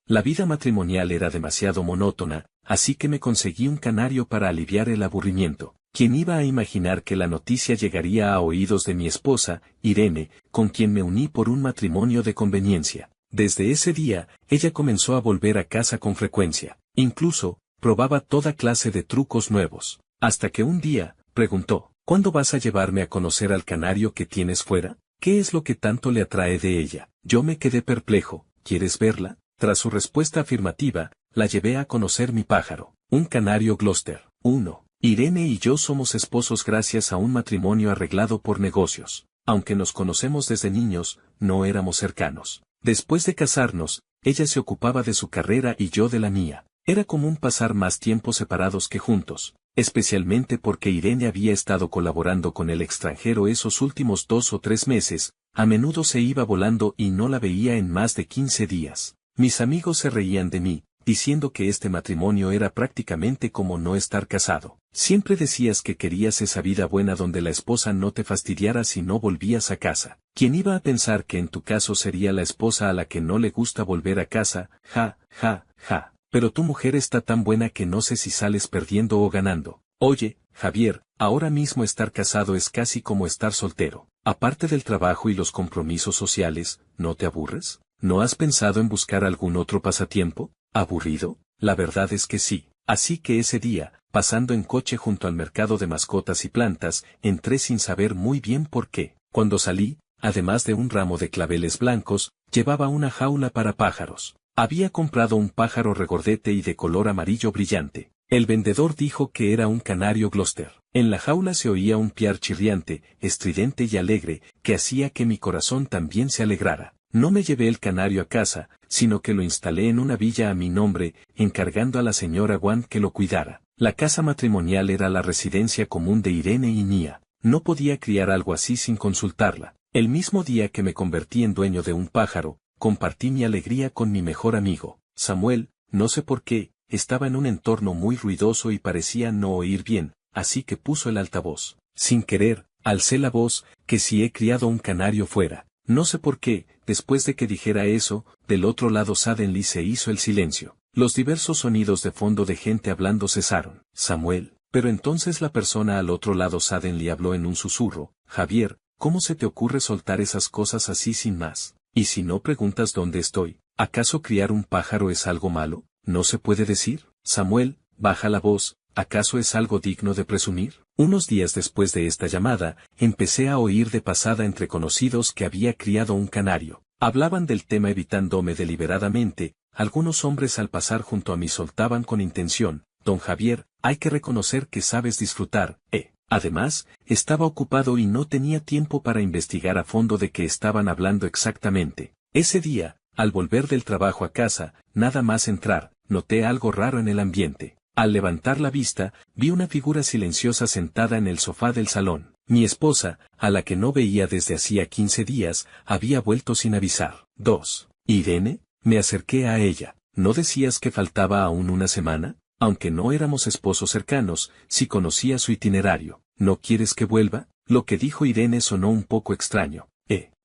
La vida matrimonial era demasiado monótona, así que me conseguí un canario para aliviar el aburrimiento. ¿Quién iba a imaginar que la noticia llegaría a oídos de mi esposa, Irene, con quien me uní por un matrimonio de conveniencia? Desde ese día, ella comenzó a volver a casa con frecuencia. Incluso, probaba toda clase de trucos nuevos. Hasta que un día, preguntó, ¿cuándo vas a llevarme a conocer al canario que tienes fuera? ¿Qué es lo que tanto le atrae de ella? Yo me quedé perplejo. ¿Quieres verla? Tras su respuesta afirmativa, la llevé a conocer mi pájaro, un canario Gloucester. 1. Irene y yo somos esposos gracias a un matrimonio arreglado por negocios. Aunque nos conocemos desde niños, no éramos cercanos. Después de casarnos, ella se ocupaba de su carrera y yo de la mía. Era común pasar más tiempo separados que juntos, especialmente porque Irene había estado colaborando con el extranjero esos últimos 2 o 3 meses, a menudo se iba volando y no la veía en más de 15 días. Mis amigos se reían de mí, diciendo que este matrimonio era prácticamente como no estar casado. Siempre decías que querías esa vida buena donde la esposa no te fastidiara si no volvías a casa. ¿Quién iba a pensar que en tu caso sería la esposa a la que no le gusta volver a casa? Ja, ja, ja. Pero tu mujer está tan buena que no sé si sales perdiendo o ganando. Oye, Javier, ahora mismo estar casado es casi como estar soltero. Aparte del trabajo y los compromisos sociales, ¿no te aburres? ¿No has pensado en buscar algún otro pasatiempo? ¿Aburrido? La verdad es que sí. Así que ese día, pasando en coche junto al mercado de mascotas y plantas, entré sin saber muy bien por qué. Cuando salí, además de un ramo de claveles blancos, llevaba una jaula para pájaros. Había comprado un pájaro regordete y de color amarillo brillante. El vendedor dijo que era un canario Gloucester. En la jaula se oía un piar chirriante, estridente y alegre, que hacía que mi corazón también se alegrara. No me llevé el canario a casa, sino que lo instalé en una villa a mi nombre, encargando a la señora Wan que lo cuidara. La casa matrimonial era la residencia común de Irene y mía. No podía criar algo así sin consultarla. El mismo día que me convertí en dueño de un pájaro, compartí mi alegría con mi mejor amigo, Samuel. No sé por qué, estaba en un entorno muy ruidoso y parecía no oír bien, así que puso el altavoz. Sin querer, alcé la voz, que si he criado un canario fuera. No sé por qué, después de que dijera eso, del otro lado suddenly se hizo el silencio. Los diversos sonidos de fondo de gente hablando cesaron. Samuel, pero entonces la persona al otro lado suddenly habló en un susurro. Javier, ¿cómo se te ocurre soltar esas cosas así sin más? Y si no preguntas dónde estoy, ¿acaso criar un pájaro es algo malo? ¿No se puede decir? Samuel, baja la voz, ¿acaso es algo digno de presumir? Unos días después de esta llamada, empecé a oír de pasada entre conocidos que había criado un canario. Hablaban del tema evitándome deliberadamente, algunos hombres al pasar junto a mí soltaban con intención, don Javier, hay que reconocer que sabes disfrutar, Además, estaba ocupado y no tenía tiempo para investigar a fondo de qué estaban hablando exactamente. Ese día, al volver del trabajo a casa, nada más entrar, noté algo raro en el ambiente. Al levantar la vista, vi una figura silenciosa sentada en el sofá del salón. Mi esposa, a la que no veía desde hacía 15 días, había vuelto sin avisar. 2. Irene, me acerqué a ella. ¿No decías que faltaba aún una semana? Aunque no éramos esposos cercanos, sí conocía su itinerario. ¿No quieres que vuelva? Lo que dijo Irene sonó un poco extraño.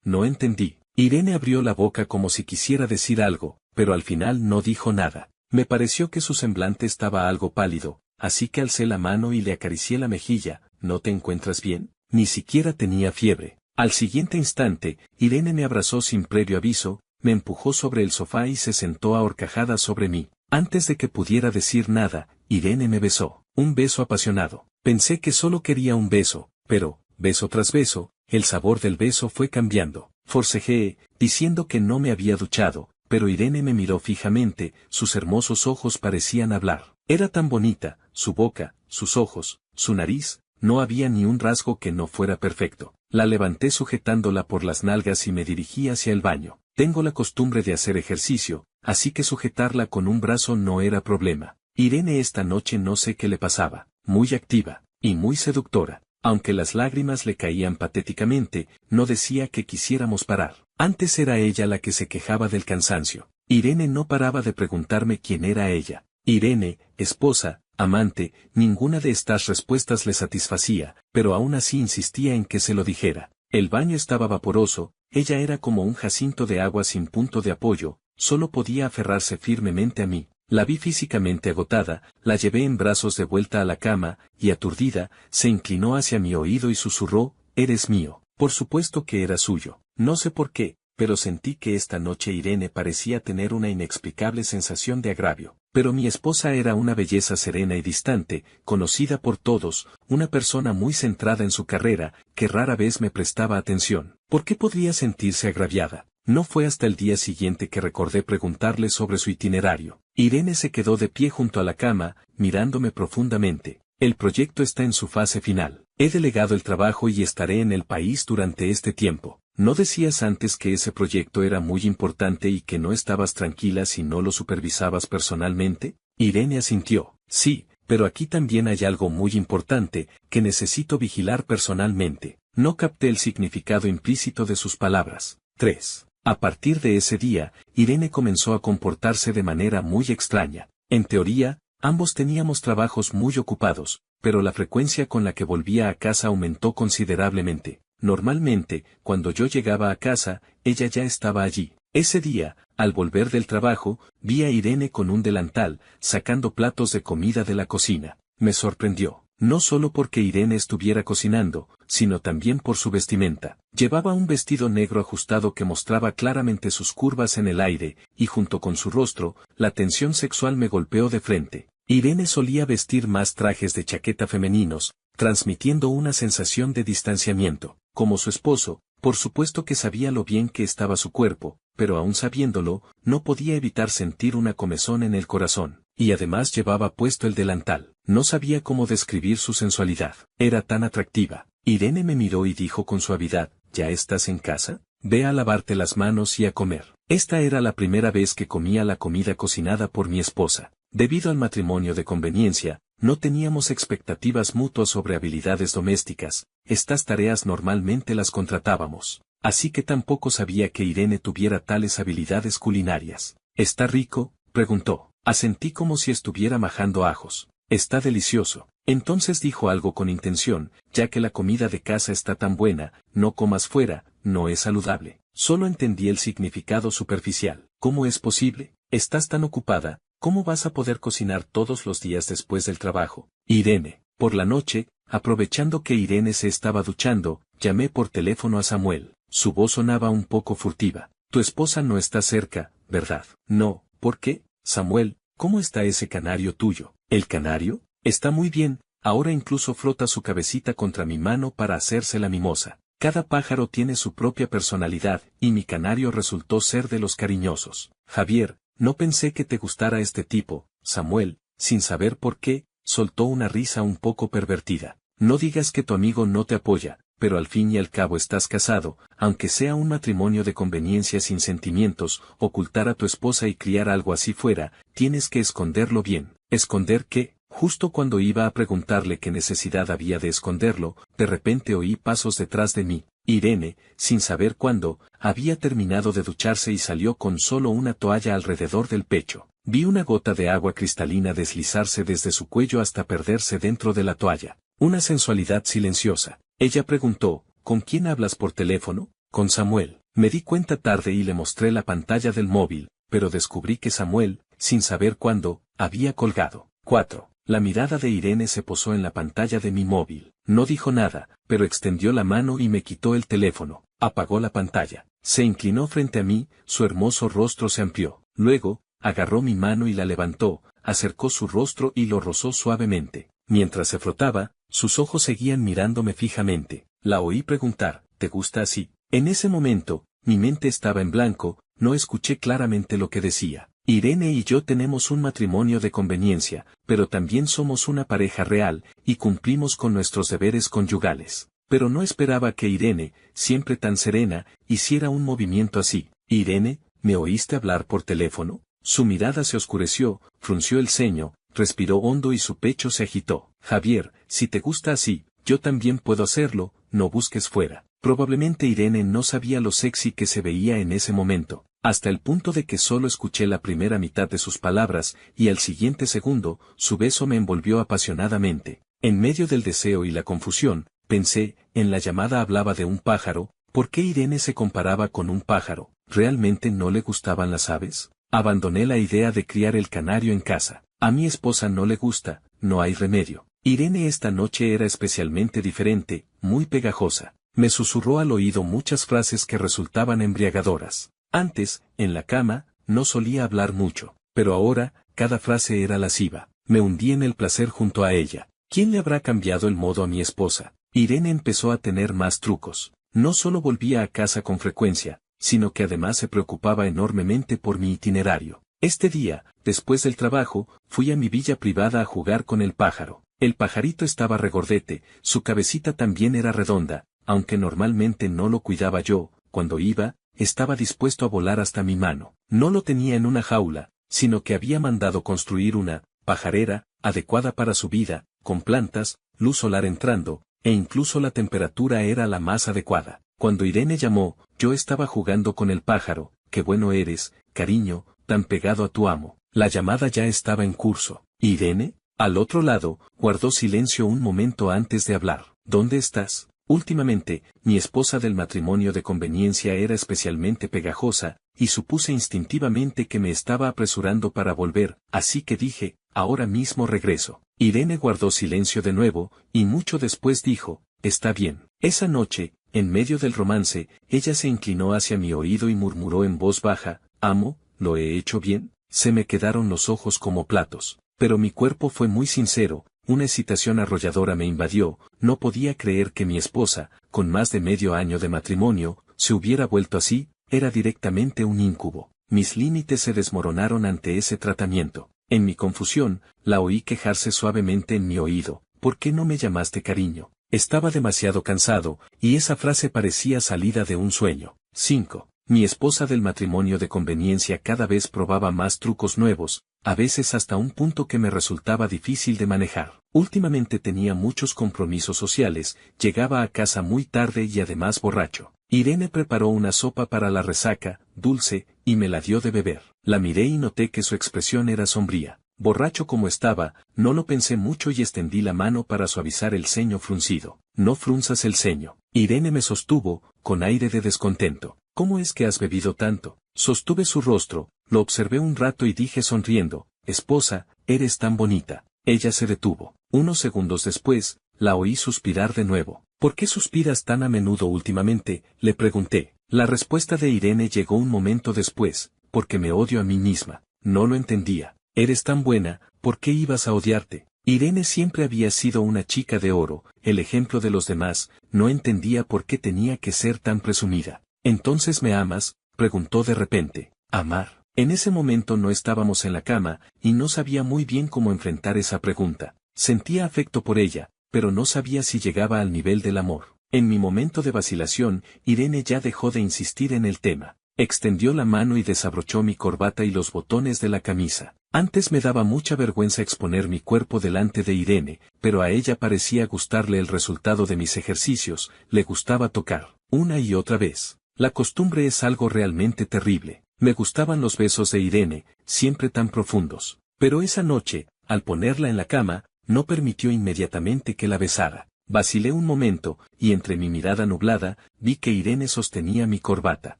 No entendí. Irene abrió la boca como si quisiera decir algo, pero al final no dijo nada. Me pareció que su semblante estaba algo pálido, así que alcé la mano y le acaricié la mejilla. ¿No te encuentras bien? Ni siquiera tenía fiebre. Al siguiente instante, Irene me abrazó sin previo aviso, me empujó sobre el sofá y se sentó a horcajadas sobre mí. Antes de que pudiera decir nada, Irene me besó. Un beso apasionado. Pensé que solo quería un beso, pero, beso tras beso, el sabor del beso fue cambiando. Forcejeé, diciendo que no me había duchado, pero Irene me miró fijamente, sus hermosos ojos parecían hablar. Era tan bonita, su boca, sus ojos, su nariz, no había ni un rasgo que no fuera perfecto. La levanté sujetándola por las nalgas y me dirigí hacia el baño. Tengo la costumbre de hacer ejercicio, así que sujetarla con un brazo no era problema. Irene esta noche no sé qué le pasaba, muy activa, y muy seductora. Aunque las lágrimas le caían patéticamente, no decía que quisiéramos parar. Antes era ella la que se quejaba del cansancio. Irene no paraba de preguntarme quién era ella. Irene, esposa, amante, ninguna de estas respuestas le satisfacía, pero aún así insistía en que se lo dijera. El baño estaba vaporoso, ella era como un jacinto de agua sin punto de apoyo, solo podía aferrarse firmemente a mí. La vi físicamente agotada, la llevé en brazos de vuelta a la cama, y aturdida, se inclinó hacia mi oído y susurró, «Eres mío». Por supuesto que era suyo. No sé por qué, pero sentí que esta noche Irene parecía tener una inexplicable sensación de agravio. Pero mi esposa era una belleza serena y distante, conocida por todos, una persona muy centrada en su carrera, que rara vez me prestaba atención. ¿Por qué podría sentirse agraviada? No fue hasta el día siguiente que recordé preguntarle sobre su itinerario. Irene se quedó de pie junto a la cama, mirándome profundamente. El proyecto está en su fase final. He delegado el trabajo y estaré en el país durante este tiempo. ¿No decías antes que ese proyecto era muy importante y que no estabas tranquila si no lo supervisabas personalmente? Irene asintió. Sí, pero aquí también hay algo muy importante, que necesito vigilar personalmente. No capté el significado implícito de sus palabras. 3. A partir de ese día, Irene comenzó a comportarse de manera muy extraña. En teoría, ambos teníamos trabajos muy ocupados, pero la frecuencia con la que volvía a casa aumentó considerablemente. Normalmente, cuando yo llegaba a casa, ella ya estaba allí. Ese día, al volver del trabajo, vi a Irene con un delantal, sacando platos de comida de la cocina. Me sorprendió, no solo porque Irene estuviera cocinando, sino también por su vestimenta. Llevaba un vestido negro ajustado que mostraba claramente sus curvas en el aire, y junto con su rostro, la tensión sexual me golpeó de frente. Irene solía vestir más trajes de chaqueta femeninos, transmitiendo una sensación de distanciamiento. Como su esposo, por supuesto que sabía lo bien que estaba su cuerpo, pero aún sabiéndolo, no podía evitar sentir una comezón en el corazón. Y además llevaba puesto el delantal. No sabía cómo describir su sensualidad. Era tan atractiva. Irene me miró y dijo con suavidad, ¿ya estás en casa? Ve a lavarte las manos y a comer. Esta era la primera vez que comía la comida cocinada por mi esposa. Debido al matrimonio de conveniencia, no teníamos expectativas mutuas sobre habilidades domésticas, estas tareas normalmente las contratábamos. Así que tampoco sabía que Irene tuviera tales habilidades culinarias. ¿Está rico?, preguntó. Asentí como si estuviera majando ajos. Está delicioso. Entonces dijo algo con intención, ya que la comida de casa está tan buena, no comas fuera, no es saludable. Solo entendí el significado superficial. ¿Cómo es posible? Estás tan ocupada, ¿cómo vas a poder cocinar todos los días después del trabajo? Irene, por la noche, aprovechando que Irene se estaba duchando, llamé por teléfono a Samuel. Su voz sonaba un poco furtiva. Tu esposa no está cerca, ¿verdad? No, ¿por qué? Samuel, ¿cómo está ese canario tuyo? ¿El canario? Está muy bien, ahora incluso frota su cabecita contra mi mano para hacerse la mimosa. Cada pájaro tiene su propia personalidad, y mi canario resultó ser de los cariñosos. Javier, no pensé que te gustara este tipo. Samuel, sin saber por qué, soltó una risa un poco pervertida. No digas que tu amigo no te apoya, pero al fin y al cabo estás casado, aunque sea un matrimonio de conveniencia sin sentimientos, ocultar a tu esposa y criar algo así fuera, tienes que esconderlo bien. ¿Esconder qué? Justo cuando iba a preguntarle qué necesidad había de esconderlo, de repente oí pasos detrás de mí. Irene, sin saber cuándo, había terminado de ducharse y salió con solo una toalla alrededor del pecho. Vi una gota de agua cristalina deslizarse desde su cuello hasta perderse dentro de la toalla. Una sensualidad silenciosa. Ella preguntó, ¿con quién hablas por teléfono? Con Samuel. Me di cuenta tarde y le mostré la pantalla del móvil, pero descubrí que Samuel, sin saber cuándo, había colgado. 4. La mirada de Irene se posó en la pantalla de mi móvil. No dijo nada, pero extendió la mano y me quitó el teléfono. Apagó la pantalla. Se inclinó frente a mí, su hermoso rostro se amplió. Luego, agarró mi mano y la levantó, acercó su rostro y lo rozó suavemente. Mientras se frotaba, sus ojos seguían mirándome fijamente. La oí preguntar, ¿te gusta así? En ese momento, mi mente estaba en blanco, no escuché claramente lo que decía. Irene y yo tenemos un matrimonio de conveniencia, pero también somos una pareja real, y cumplimos con nuestros deberes conyugales. Pero no esperaba que Irene, siempre tan serena, hiciera un movimiento así. Irene, ¿me oíste hablar por teléfono? Su mirada se oscureció, frunció el ceño, respiró hondo y su pecho se agitó. Javier, si te gusta así, yo también puedo hacerlo, no busques fuera. Probablemente Irene no sabía lo sexy que se veía en ese momento, hasta el punto de que solo escuché la primera mitad de sus palabras, y al siguiente segundo, su beso me envolvió apasionadamente. En medio del deseo y la confusión, pensé, en la llamada hablaba de un pájaro, ¿por qué Irene se comparaba con un pájaro? ¿Realmente no le gustaban las aves? Abandoné la idea de criar el canario en casa. A mi esposa no le gusta, no hay remedio. Irene esta noche era especialmente diferente, muy pegajosa. Me susurró al oído muchas frases que resultaban embriagadoras. Antes, en la cama, no solía hablar mucho, pero ahora, cada frase era lasciva. Me hundí en el placer junto a ella. ¿Quién le habrá cambiado el modo a mi esposa? Irene empezó a tener más trucos. No solo volvía a casa con frecuencia, sino que además se preocupaba enormemente por mi itinerario. Este día, después del trabajo, fui a mi villa privada a jugar con el pájaro. El pajarito estaba regordete, su cabecita también era redonda, aunque normalmente no lo cuidaba yo, cuando iba, estaba dispuesto a volar hasta mi mano. No lo tenía en una jaula, sino que había mandado construir una pajarera, adecuada para su vida, con plantas, luz solar entrando, e incluso la temperatura era la más adecuada. Cuando Irene llamó, yo estaba jugando con el pájaro. Qué bueno eres, cariño, tan pegado a tu amo. La llamada ya estaba en curso. ¿Irene? Al otro lado, guardó silencio un momento antes de hablar. ¿Dónde estás? Últimamente, mi esposa del matrimonio de conveniencia era especialmente pegajosa, y supuse instintivamente que me estaba apresurando para volver, así que dije, ahora mismo regreso. Irene guardó silencio de nuevo, y mucho después dijo, está bien. Esa noche, en medio del romance, ella se inclinó hacia mi oído y murmuró en voz baja, amo, ¿lo he hecho bien? Se me quedaron los ojos como platos, pero mi cuerpo fue muy sincero. Una excitación arrolladora me invadió, no podía creer que mi esposa, con más de medio año de matrimonio, se hubiera vuelto así, era directamente un íncubo. Mis límites se desmoronaron ante ese tratamiento. En mi confusión, la oí quejarse suavemente en mi oído, ¿por qué no me llamaste cariño? Estaba demasiado cansado, y esa frase parecía salida de un sueño. 5. Mi esposa del matrimonio de conveniencia cada vez probaba más trucos nuevos, a veces hasta un punto que me resultaba difícil de manejar. Últimamente tenía muchos compromisos sociales, llegaba a casa muy tarde y además borracho. Irene preparó una sopa para la resaca, dulce, y me la dio de beber. La miré y noté que su expresión era sombría. Borracho como estaba, no lo pensé mucho y extendí la mano para suavizar el ceño fruncido. No frunzas el ceño. Irene me sostuvo, con aire de descontento. ¿Cómo es que has bebido tanto? Sostuve su rostro, lo observé un rato y dije sonriendo, esposa, eres tan bonita. Ella se detuvo. Unos segundos después, la oí suspirar de nuevo. ¿Por qué suspiras tan a menudo últimamente? Le pregunté. La respuesta de Irene llegó un momento después, porque me odio a mí misma. No lo entendía. Eres tan buena, ¿por qué ibas a odiarte? Irene siempre había sido una chica de oro, el ejemplo de los demás, no entendía por qué tenía que ser tan presumida. ¿Entonces me amas? Preguntó de repente. ¿Amar? En ese momento no estábamos en la cama, y no sabía muy bien cómo enfrentar esa pregunta. Sentía afecto por ella, pero no sabía si llegaba al nivel del amor. En mi momento de vacilación, Irene ya dejó de insistir en el tema. Extendió la mano y desabrochó mi corbata y los botones de la camisa. Antes me daba mucha vergüenza exponer mi cuerpo delante de Irene, pero a ella parecía gustarle el resultado de mis ejercicios, le gustaba tocar, una y otra vez. La costumbre es algo realmente terrible. Me gustaban los besos de Irene, siempre tan profundos. Pero esa noche, al ponerla en la cama, no permitió inmediatamente que la besara. Vacilé un momento, y entre mi mirada nublada, vi que Irene sostenía mi corbata.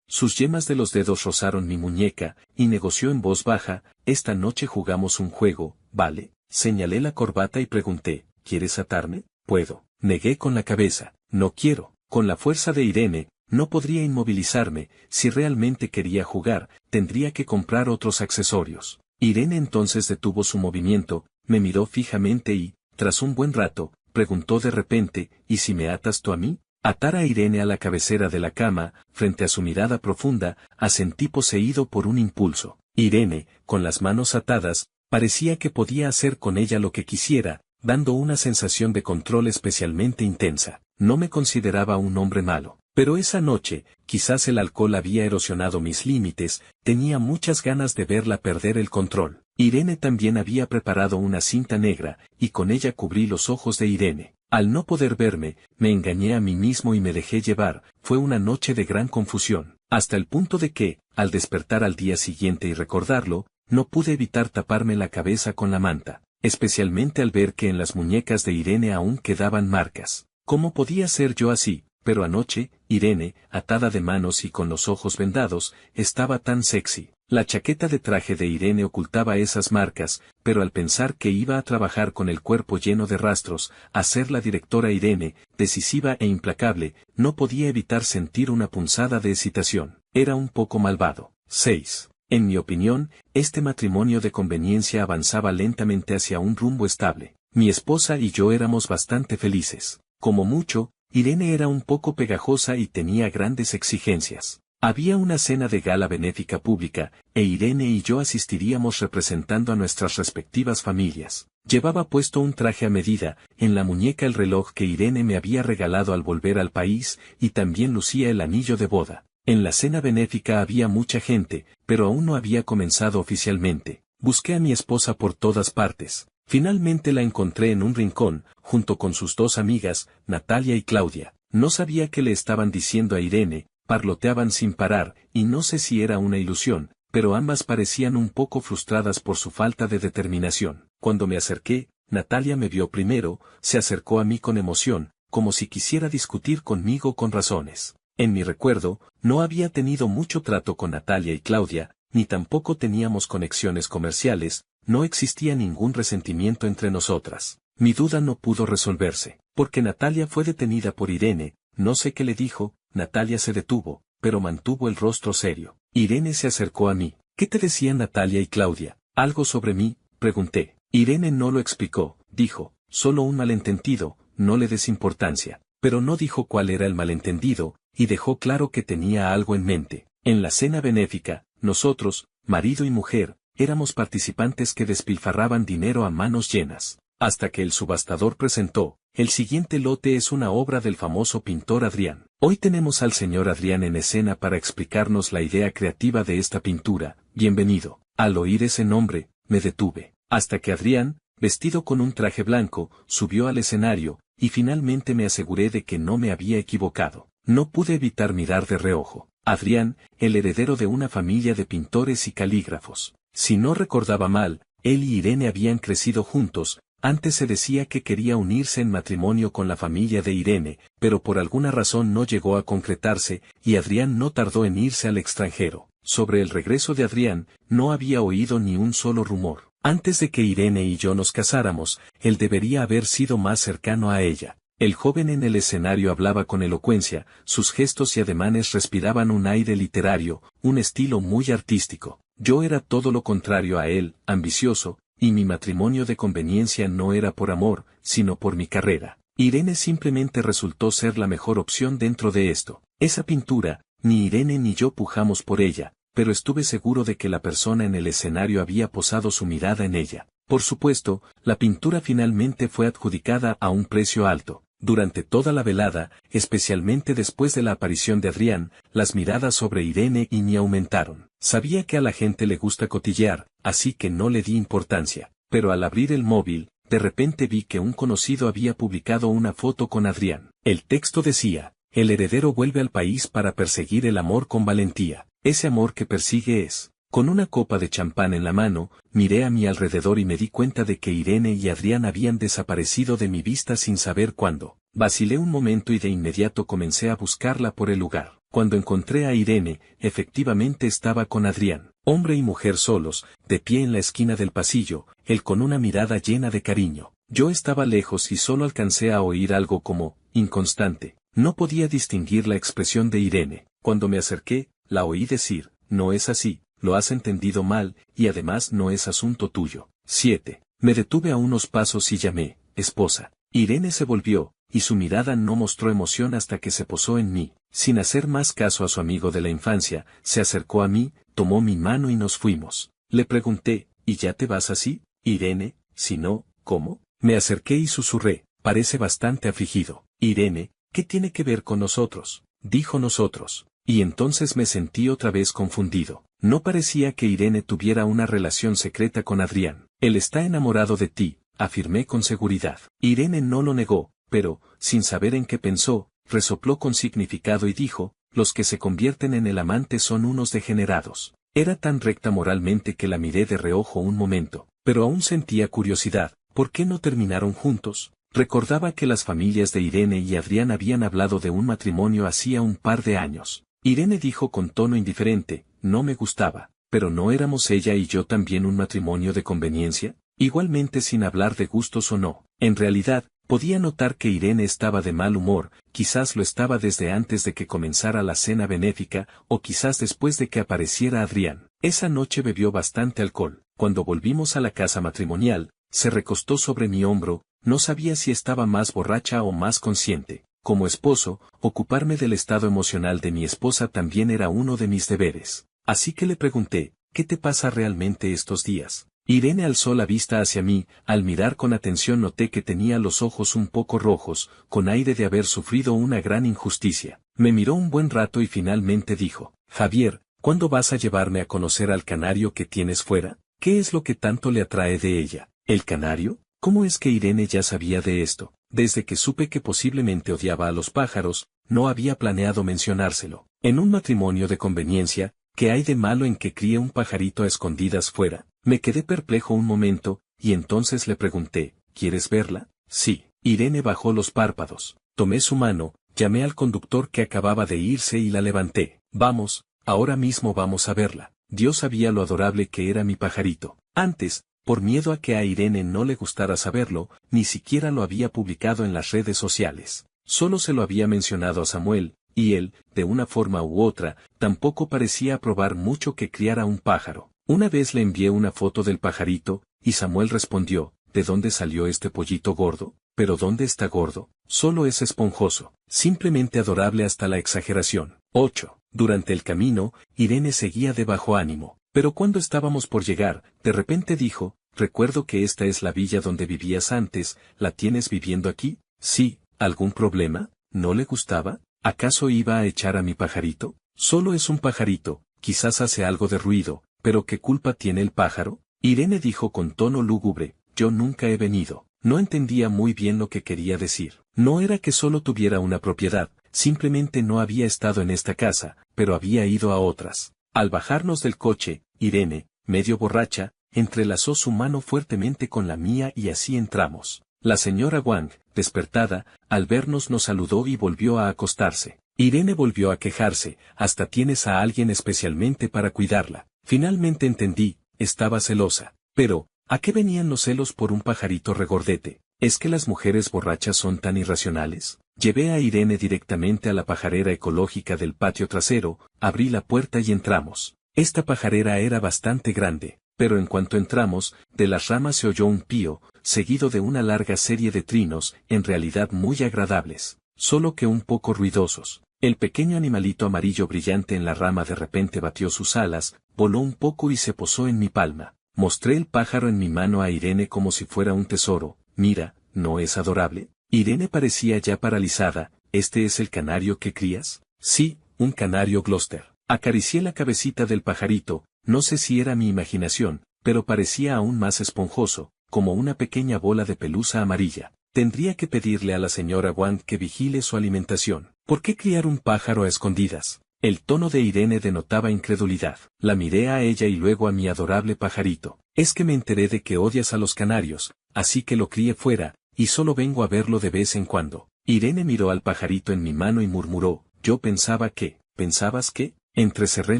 Sus yemas de los dedos rozaron mi muñeca, y negoció en voz baja, esta noche jugamos un juego, ¿vale? Señalé la corbata y pregunté, ¿quieres atarme? Puedo. Negué con la cabeza, no quiero. Con la fuerza de Irene, no podría inmovilizarme, si realmente quería jugar, tendría que comprar otros accesorios. Irene entonces detuvo su movimiento, me miró fijamente y, tras un buen rato, preguntó de repente, ¿y si me atas tú a mí? Atar a Irene a la cabecera de la cama, frente a su mirada profunda, asentí poseído por un impulso. Irene, con las manos atadas, parecía que podía hacer con ella lo que quisiera, dando una sensación de control especialmente intensa. No me consideraba un hombre malo. Pero esa noche, quizás el alcohol había erosionado mis límites, tenía muchas ganas de verla perder el control. Irene también había preparado una cinta negra, y con ella cubrí los ojos de Irene. Al no poder verme, me engañé a mí mismo y me dejé llevar, fue una noche de gran confusión, hasta el punto de que, al despertar al día siguiente y recordarlo, no pude evitar taparme la cabeza con la manta, especialmente al ver que en las muñecas de Irene aún quedaban marcas. ¿Cómo podía ser yo así? Pero anoche, Irene, atada de manos y con los ojos vendados, estaba tan sexy. La chaqueta de traje de Irene ocultaba esas marcas, pero al pensar que iba a trabajar con el cuerpo lleno de rastros, a ser la directora Irene, decisiva e implacable, no podía evitar sentir una punzada de excitación. Era un poco malvado. 6. En mi opinión, este matrimonio de conveniencia avanzaba lentamente hacia un rumbo estable. Mi esposa y yo éramos bastante felices. Como mucho, Irene era un poco pegajosa y tenía grandes exigencias. Había una cena de gala benéfica pública, e Irene y yo asistiríamos representando a nuestras respectivas familias. Llevaba puesto un traje a medida, en la muñeca el reloj que Irene me había regalado al volver al país, y también lucía el anillo de boda. En la cena benéfica había mucha gente, pero aún no había comenzado oficialmente. Busqué a mi esposa por todas partes. Finalmente la encontré en un rincón, junto con sus dos amigas, Natalia y Claudia. No sabía qué le estaban diciendo a Irene. Parloteaban sin parar, y no sé si era una ilusión, pero ambas parecían un poco frustradas por su falta de determinación. Cuando me acerqué, Natalia me vio primero, se acercó a mí con emoción, como si quisiera discutir conmigo con razones. En mi recuerdo, no había tenido mucho trato con Natalia y Claudia, ni tampoco teníamos conexiones comerciales, no existía ningún resentimiento entre nosotras. Mi duda no pudo resolverse, porque Natalia fue detenida por Irene, no sé qué le dijo. Natalia se detuvo, pero mantuvo el rostro serio. Irene se acercó a mí. ¿Qué te decían Natalia y Claudia? ¿Algo sobre mí? Pregunté. Irene no lo explicó, dijo, solo un malentendido, no le des importancia. Pero no dijo cuál era el malentendido, y dejó claro que tenía algo en mente. En la cena benéfica, nosotros, marido y mujer, éramos participantes que despilfarraban dinero a manos llenas. Hasta que el subastador presentó, el siguiente lote es una obra del famoso pintor Adrián. Hoy tenemos al señor Adrián en escena para explicarnos la idea creativa de esta pintura. Bienvenido. Al oír ese nombre, me detuve. Hasta que Adrián, vestido con un traje blanco, subió al escenario, y finalmente me aseguré de que no me había equivocado. No pude evitar mirar de reojo. Adrián, el heredero de una familia de pintores y calígrafos. Si no recordaba mal, él y Irene habían crecido juntos. Antes se decía que quería unirse en matrimonio con la familia de Irene, pero por alguna razón no llegó a concretarse, y Adrián no tardó en irse al extranjero. Sobre el regreso de Adrián, no había oído ni un solo rumor. Antes de que Irene y yo nos casáramos, él debería haber sido más cercano a ella. El joven en el escenario hablaba con elocuencia, sus gestos y ademanes respiraban un aire literario, un estilo muy artístico. Yo era todo lo contrario a él, ambicioso, y mi matrimonio de conveniencia no era por amor, sino por mi carrera. Irene simplemente resultó ser la mejor opción dentro de esto. Esa pintura, ni Irene ni yo pujamos por ella, pero estuve seguro de que la persona en el escenario había posado su mirada en ella. Por supuesto, la pintura finalmente fue adjudicada a un precio alto. Durante toda la velada, especialmente después de la aparición de Adrián, las miradas sobre Irene y mí aumentaron. Sabía que a la gente le gusta cotillear, así que no le di importancia. Pero al abrir el móvil, de repente vi que un conocido había publicado una foto con Adrián. El texto decía, el heredero vuelve al país para perseguir el amor con valentía. Ese amor que persigue es. Con una copa de champán en la mano, miré a mi alrededor y me di cuenta de que Irene y Adrián habían desaparecido de mi vista sin saber cuándo. Vacilé un momento y de inmediato comencé a buscarla por el lugar. Cuando encontré a Irene, efectivamente estaba con Adrián, hombre y mujer solos, de pie en la esquina del pasillo, él con una mirada llena de cariño. Yo estaba lejos y solo alcancé a oír algo como, inconstante. No podía distinguir la expresión de Irene. Cuando me acerqué, la oí decir, no es así. Lo has entendido mal, y además no es asunto tuyo. 7. Me detuve a unos pasos y llamé, esposa. Irene se volvió, y su mirada no mostró emoción hasta que se posó en mí. Sin hacer más caso a su amigo de la infancia, se acercó a mí, tomó mi mano y nos fuimos. Le pregunté, ¿y ya te vas así, Irene? Si no, ¿cómo? Me acerqué y susurré, parece bastante afligido. Irene, ¿qué tiene que ver con nosotros? Dijo nosotros. Y entonces me sentí otra vez confundido. No parecía que Irene tuviera una relación secreta con Adrián. Él está enamorado de ti, afirmé con seguridad. Irene no lo negó, pero, sin saber en qué pensó, resopló con significado y dijo, los que se convierten en el amante son unos degenerados. Era tan recta moralmente que la miré de reojo un momento, pero aún sentía curiosidad. ¿Por qué no terminaron juntos? Recordaba que las familias de Irene y Adrián habían hablado de un matrimonio hacía un par de años. Irene dijo con tono indiferente, no me gustaba. pero ¿no éramos ella y yo también un matrimonio de conveniencia? Igualmente sin hablar de gustos o no. En realidad, podía notar que Irene estaba de mal humor, quizás lo estaba desde antes de que comenzara la cena benéfica, o quizás después de que apareciera Adrián. Esa noche bebió bastante alcohol. Cuando volvimos a la casa matrimonial, se recostó sobre mi hombro, no sabía si estaba más borracha o más consciente. Como esposo, ocuparme del estado emocional de mi esposa también era uno de mis deberes. Así que le pregunté, ¿qué te pasa realmente estos días? Irene alzó la vista hacia mí, al mirar con atención noté que tenía los ojos un poco rojos, con aire de haber sufrido una gran injusticia. Me miró un buen rato y finalmente dijo, Javier, ¿cuándo vas a llevarme a conocer al canario que tienes fuera? ¿Qué es lo que tanto le atrae de ella? ¿El canario? ¿Cómo es que Irene ya sabía de esto? Desde que supe que posiblemente odiaba a los pájaros, no había planeado mencionárselo. En un matrimonio de conveniencia, ¿qué hay de malo en que críe un pajarito a escondidas fuera? Me quedé perplejo un momento, y entonces le pregunté, ¿quieres verla? Sí. Irene bajó los párpados. Tomé su mano, llamé al conductor que acababa de irse y la levanté. Vamos, ahora mismo vamos a verla. Dios sabía lo adorable que era mi pajarito. Antes, por miedo a que a Irene no le gustara saberlo, ni siquiera lo había publicado en las redes sociales. Solo se lo había mencionado a Samuel, y él, de una forma u otra, tampoco parecía aprobar mucho que criara un pájaro. Una vez le envié una foto del pajarito, y Samuel respondió, ¿de dónde salió este pollito gordo? ¿Pero dónde está gordo? Solo es esponjoso. Simplemente adorable hasta la exageración. 8. Durante el camino, Irene seguía de bajo ánimo. Pero cuando estábamos por llegar, de repente dijo, recuerdo que esta es la villa donde vivías antes, ¿la tienes viviendo aquí? Sí. ¿Algún problema? ¿No le gustaba? ¿Acaso iba a echar a mi pajarito? Solo es un pajarito, quizás hace algo de ruido, pero ¿qué culpa tiene el pájaro? Irene dijo con tono lúgubre, yo nunca he venido. No entendía muy bien lo que quería decir. No era que solo tuviera una propiedad, simplemente no había estado en esta casa, pero había ido a otras. Al bajarnos del coche, Irene, medio borracha, entrelazó su mano fuertemente con la mía y así entramos. La señora Wang, despertada, al vernos nos saludó y volvió a acostarse. Irene volvió a quejarse, hasta tienes a alguien especialmente para cuidarla. Finalmente entendí, estaba celosa. Pero, ¿a qué venían los celos por un pajarito regordete? ¿Es que las mujeres borrachas son tan irracionales? Llevé a Irene directamente a la pajarera ecológica del patio trasero, abrí la puerta y entramos. Esta pajarera era bastante grande, pero en cuanto entramos, de las ramas se oyó un pío, seguido de una larga serie de trinos, en realidad muy agradables, solo que un poco ruidosos. El pequeño animalito amarillo brillante en la rama de repente batió sus alas, voló un poco y se posó en mi palma. Mostré el pájaro en mi mano a Irene como si fuera un tesoro. Mira, ¿no es adorable? Irene parecía ya paralizada. ¿Este es el canario que crías? Sí, un canario Gloucester. Acaricié la cabecita del pajarito, no sé si era mi imaginación, pero parecía aún más esponjoso, como una pequeña bola de pelusa amarilla. Tendría que pedirle a la señora Wang que vigile su alimentación. ¿Por qué criar un pájaro a escondidas? El tono de Irene denotaba incredulidad. La miré a ella y luego a mi adorable pajarito. Es que me enteré de que odias a los canarios, así que lo crié fuera, y solo vengo a verlo de vez en cuando. Irene miró al pajarito en mi mano y murmuró, yo pensaba que, ¿pensabas qué? Entrecerré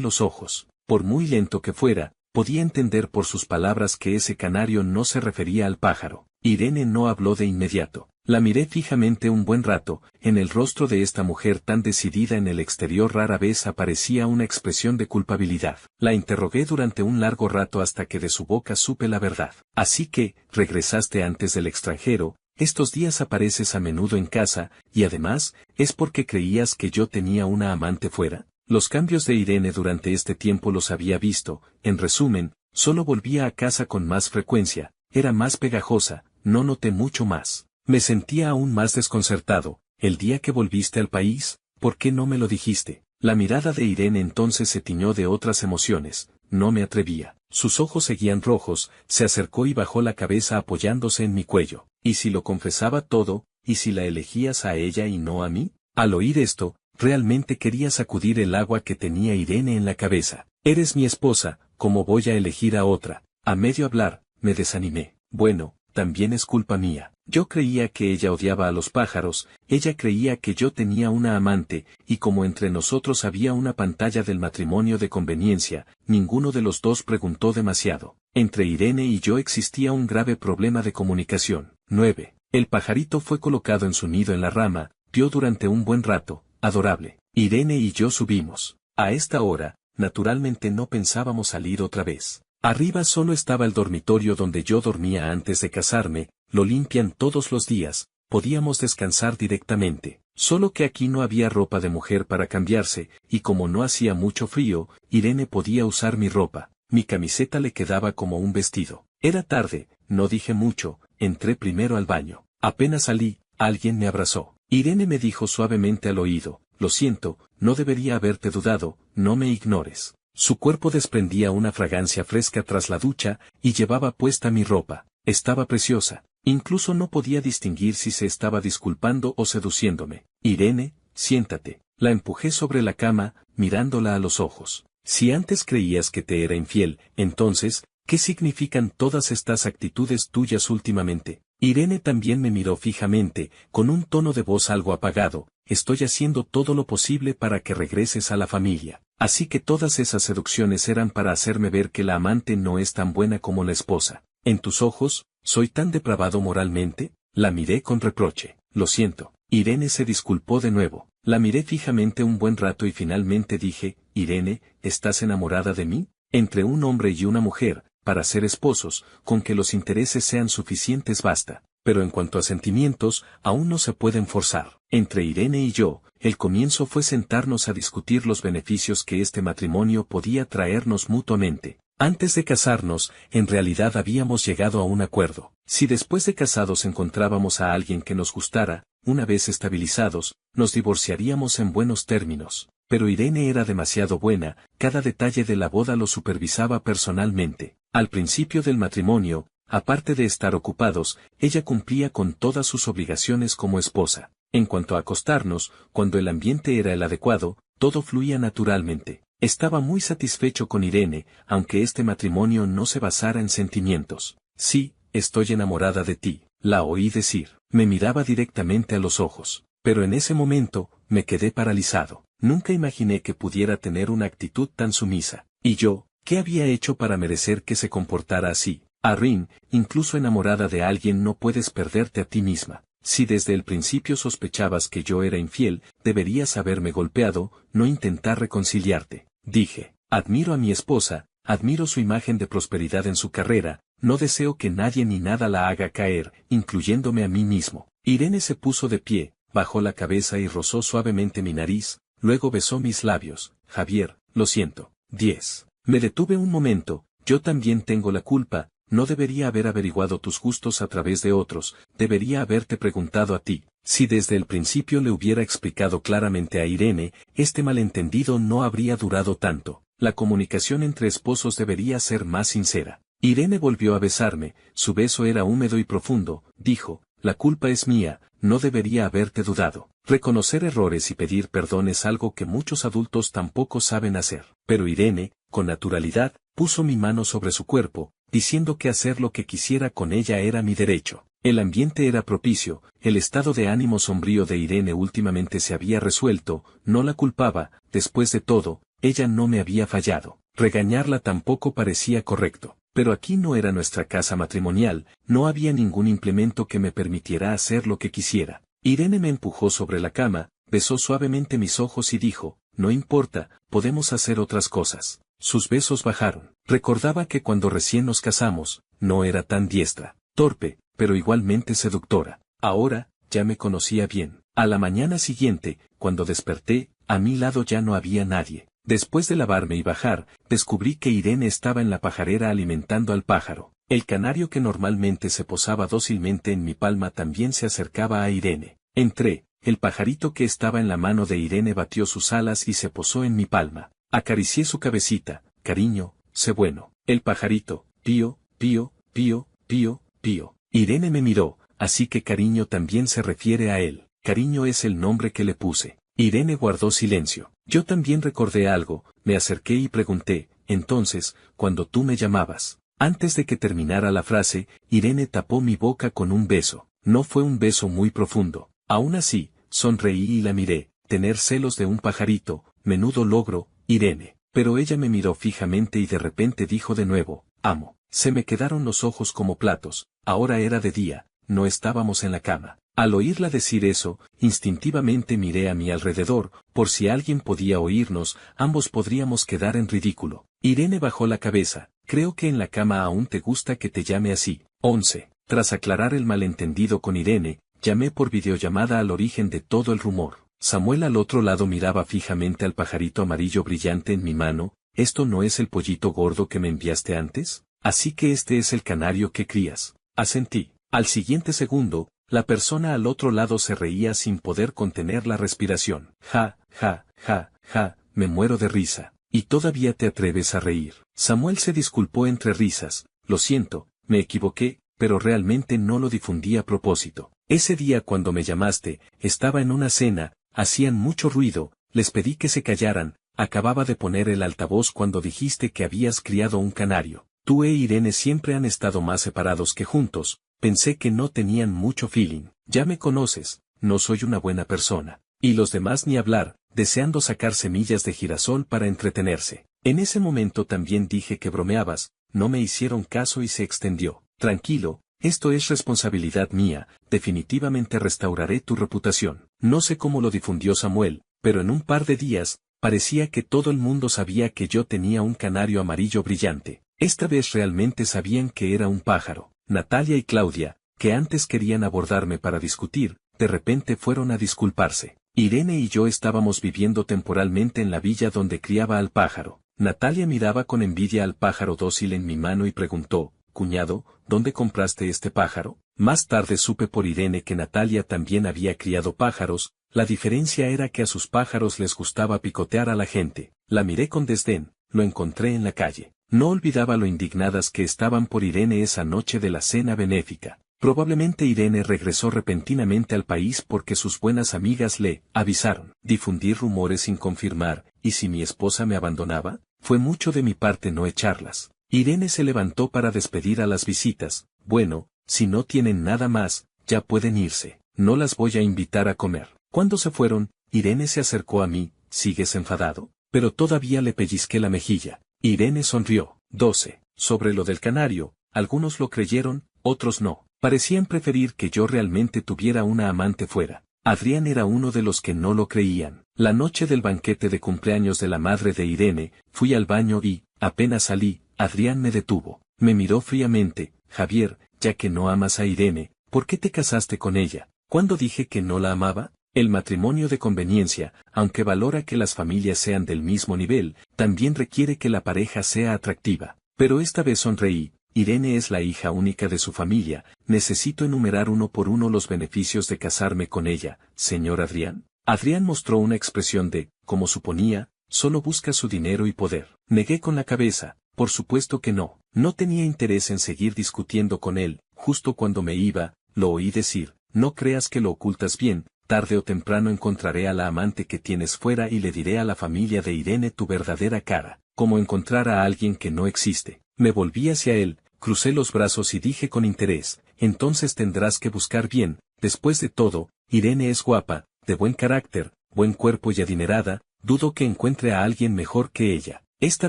los ojos. Por muy lento que fuera, podía entender por sus palabras que ese canario no se refería al pájaro. Irene no habló de inmediato. La miré fijamente un buen rato, en el rostro de esta mujer tan decidida en el exterior rara vez aparecía una expresión de culpabilidad. La interrogué durante un largo rato hasta que de su boca supe la verdad. Así que, regresaste antes del extranjero, estos días apareces a menudo en casa, y además, ¿es porque creías que yo tenía una amante fuera? Los cambios de Irene durante este tiempo los había visto, en resumen, solo volvía a casa con más frecuencia, era más pegajosa, no noté mucho más. Me sentía aún más desconcertado. El día que volviste al país, ¿por qué no me lo dijiste? La mirada de Irene entonces se tiñó de otras emociones. No me atrevía. Sus ojos seguían rojos, se acercó y bajó la cabeza apoyándose en mi cuello. ¿Y si lo confesaba todo? ¿Y si la elegías a ella y no a mí? Al oír esto, realmente quería sacudir el agua que tenía Irene en la cabeza. Eres mi esposa, ¿cómo voy a elegir a otra? A medio hablar, me desanimé. Bueno, también es culpa mía. Yo creía que ella odiaba a los pájaros, ella creía que yo tenía una amante, y como entre nosotros había una pantalla del matrimonio de conveniencia, ninguno de los dos preguntó demasiado. Entre Irene y yo existía un grave problema de comunicación. 9. El pajarito fue colocado en su nido en la rama, vio durante un buen rato, adorable. Irene y yo subimos. A esta hora, naturalmente no pensábamos salir otra vez. Arriba solo estaba el dormitorio donde yo dormía antes de casarme, lo limpian todos los días, podíamos descansar directamente. Solo que aquí no había ropa de mujer para cambiarse, y como no hacía mucho frío, Irene podía usar mi ropa. Mi camiseta le quedaba como un vestido. Era tarde, no dije mucho, entré primero al baño. Apenas salí, alguien me abrazó. Irene me dijo suavemente al oído, lo siento, no debería haberte dudado, no me ignores. Su cuerpo desprendía una fragancia fresca tras la ducha, y llevaba puesta mi ropa. Estaba preciosa. Incluso no podía distinguir si se estaba disculpando o seduciéndome. Irene, siéntate. La empujé sobre la cama, mirándola a los ojos. Si antes creías que te era infiel, entonces, ¿qué significan todas estas actitudes tuyas últimamente? Irene también me miró fijamente, con un tono de voz algo apagado. Estoy haciendo todo lo posible para que regreses a la familia. Así que todas esas seducciones eran para hacerme ver que la amante no es tan buena como la esposa. En tus ojos, ¿soy tan depravado moralmente? La miré con reproche. Lo siento. Irene se disculpó de nuevo. La miré fijamente un buen rato y finalmente dije, Irene, ¿estás enamorada de mí? Entre un hombre y una mujer, para ser esposos, con que los intereses sean suficientes basta. Pero en cuanto a sentimientos, aún no se pueden forzar. Entre Irene y yo, el comienzo fue sentarnos a discutir los beneficios que este matrimonio podía traernos mutuamente. Antes de casarnos, en realidad habíamos llegado a un acuerdo. Si después de casados encontrábamos a alguien que nos gustara, una vez estabilizados, nos divorciaríamos en buenos términos. Pero Irene era demasiado buena, cada detalle de la boda lo supervisaba personalmente. Al principio del matrimonio, aparte de estar ocupados, ella cumplía con todas sus obligaciones como esposa. En cuanto a acostarnos, cuando el ambiente era el adecuado, todo fluía naturalmente. Estaba muy satisfecho con Irene, aunque este matrimonio no se basara en sentimientos. Sí, estoy enamorada de ti, la oí decir. Me miraba directamente a los ojos. Pero en ese momento, me quedé paralizado. Nunca imaginé que pudiera tener una actitud tan sumisa. Y yo, ¿qué había hecho para merecer que se comportara así? Arryn, incluso enamorada de alguien no puedes perderte a ti misma. Si desde el principio sospechabas que yo era infiel, deberías haberme golpeado, no intentar reconciliarte. Dije, admiro a mi esposa, admiro su imagen de prosperidad en su carrera, no deseo que nadie ni nada la haga caer, incluyéndome a mí mismo. Irene se puso de pie, bajó la cabeza y rozó suavemente mi nariz, luego besó mis labios. Javier, lo siento. 10. Me detuve un momento, yo también tengo la culpa. No debería haber averiguado tus gustos a través de otros, debería haberte preguntado a ti. Si desde el principio le hubiera explicado claramente a Irene, este malentendido no habría durado tanto. La comunicación entre esposos debería ser más sincera. Irene volvió a besarme, su beso era húmedo y profundo, dijo, la culpa es mía, no debería haberte dudado. Reconocer errores y pedir perdón es algo que muchos adultos tampoco saben hacer. Pero Irene, con naturalidad, puso mi mano sobre su cuerpo, diciendo que hacer lo que quisiera con ella era mi derecho. El ambiente era propicio, el estado de ánimo sombrío de Irene últimamente se había resuelto, no la culpaba, después de todo, ella no me había fallado. Regañarla tampoco parecía correcto. Pero aquí no era nuestra casa matrimonial, no había ningún implemento que me permitiera hacer lo que quisiera. Irene me empujó sobre la cama, besó suavemente mis ojos y dijo, no importa, podemos hacer otras cosas. Sus besos bajaron. Recordaba que cuando recién nos casamos, no era tan diestra, torpe, pero igualmente seductora. Ahora, ya me conocía bien. A la mañana siguiente, cuando desperté, a mi lado ya no había nadie. Después de lavarme y bajar, descubrí que Irene estaba en la pajarera alimentando al pájaro. El canario que normalmente se posaba dócilmente en mi palma también se acercaba a Irene. Entré, el pajarito que estaba en la mano de Irene batió sus alas y se posó en mi palma. Acaricié su cabecita, cariño, sé bueno. El pajarito, pío, pío, pío, pío, pío. Irene me miró, así que cariño también se refiere a él. Cariño es el nombre que le puse. Irene guardó silencio. Yo también recordé algo, me acerqué y pregunté, entonces, cuando tú me llamabas. Antes de que terminara la frase, Irene tapó mi boca con un beso. No fue un beso muy profundo. Aún así, sonreí y la miré. Tener celos de un pajarito, menudo logro, Irene. Pero ella me miró fijamente y de repente dijo de nuevo, amo. Se me quedaron los ojos como platos. Ahora era de día, no estábamos en la cama. Al oírla decir eso, instintivamente miré a mi alrededor, por si alguien podía oírnos, ambos podríamos quedar en ridículo. Irene bajó la cabeza. Creo que en la cama aún te gusta que te llame así. 11. Tras aclarar el malentendido con Irene, llamé por videollamada al origen de todo el rumor. Samuel al otro lado miraba fijamente al pajarito amarillo brillante en mi mano. ¿Esto no es el pollito gordo que me enviaste antes? Así que este es el canario que crías. Asentí. Al siguiente segundo, la persona al otro lado se reía sin poder contener la respiración. Ja, ja, ja, ja, me muero de risa. ¿Y todavía te atreves a reír? Samuel se disculpó entre risas. Lo siento, me equivoqué, pero realmente no lo difundí a propósito. Ese día cuando me llamaste, estaba en una cena, hacían mucho ruido, les pedí que se callaran, acababa de poner el altavoz cuando dijiste que habías criado un canario. Tú e Irene siempre han estado más separados que juntos, pensé que no tenían mucho feeling. Ya me conoces, no soy una buena persona. Y los demás ni hablar, deseando sacar semillas de girasol para entretenerse. En ese momento también dije que bromeabas, no me hicieron caso y se extendió. Tranquilo, esto es responsabilidad mía, definitivamente restauraré tu reputación. No sé cómo lo difundió Samuel, pero en un par de días, parecía que todo el mundo sabía que yo tenía un canario amarillo brillante. Esta vez realmente sabían que era un pájaro. Natalia y Claudia, que antes querían abordarme para discutir, de repente fueron a disculparse. Irene y yo estábamos viviendo temporalmente en la villa donde criaba al pájaro. Natalia miraba con envidia al pájaro dócil en mi mano y preguntó, cuñado, ¿dónde compraste este pájaro? Más tarde supe por Irene que Natalia también había criado pájaros, la diferencia era que a sus pájaros les gustaba picotear a la gente. La miré con desdén, lo encontré en la calle. No olvidaba lo indignadas que estaban por Irene esa noche de la cena benéfica. Probablemente Irene regresó repentinamente al país porque sus buenas amigas le avisaron. Difundir rumores sin confirmar, ¿y si mi esposa me abandonaba? Fue mucho de mi parte no echarlas. Irene se levantó para despedir a las visitas. Bueno, si no tienen nada más, ya pueden irse. No las voy a invitar a comer. Cuando se fueron, Irene se acercó a mí. ¿Sigues enfadado? Pero todavía le pellizqué la mejilla. Irene sonrió. 12. Sobre lo del canario, algunos lo creyeron, otros no. Parecían preferir que yo realmente tuviera una amante fuera. Adrián era uno de los que no lo creían. La noche del banquete de cumpleaños de la madre de Irene, fui al baño y, apenas salí, Adrián me detuvo. Me miró fríamente. Javier, ya que no amas a Irene, ¿por qué te casaste con ella? ¿Cuándo dije que no la amaba? El matrimonio de conveniencia, aunque valora que las familias sean del mismo nivel, también requiere que la pareja sea atractiva. Pero esta vez sonreí. Irene es la hija única de su familia, necesito enumerar uno por uno los beneficios de casarme con ella, señor Adrián. Adrián mostró una expresión de, como suponía, solo busca su dinero y poder. Negué con la cabeza, por supuesto que no. No tenía interés en seguir discutiendo con él, justo cuando me iba, lo oí decir, no creas que lo ocultas bien, tarde o temprano encontraré a la amante que tienes fuera y le diré a la familia de Irene tu verdadera cara, como encontrar a alguien que no existe. Me volví hacia él, crucé los brazos y dije con interés, entonces tendrás que buscar bien, después de todo, Irene es guapa, de buen carácter, buen cuerpo y adinerada, dudo que encuentre a alguien mejor que ella. Esta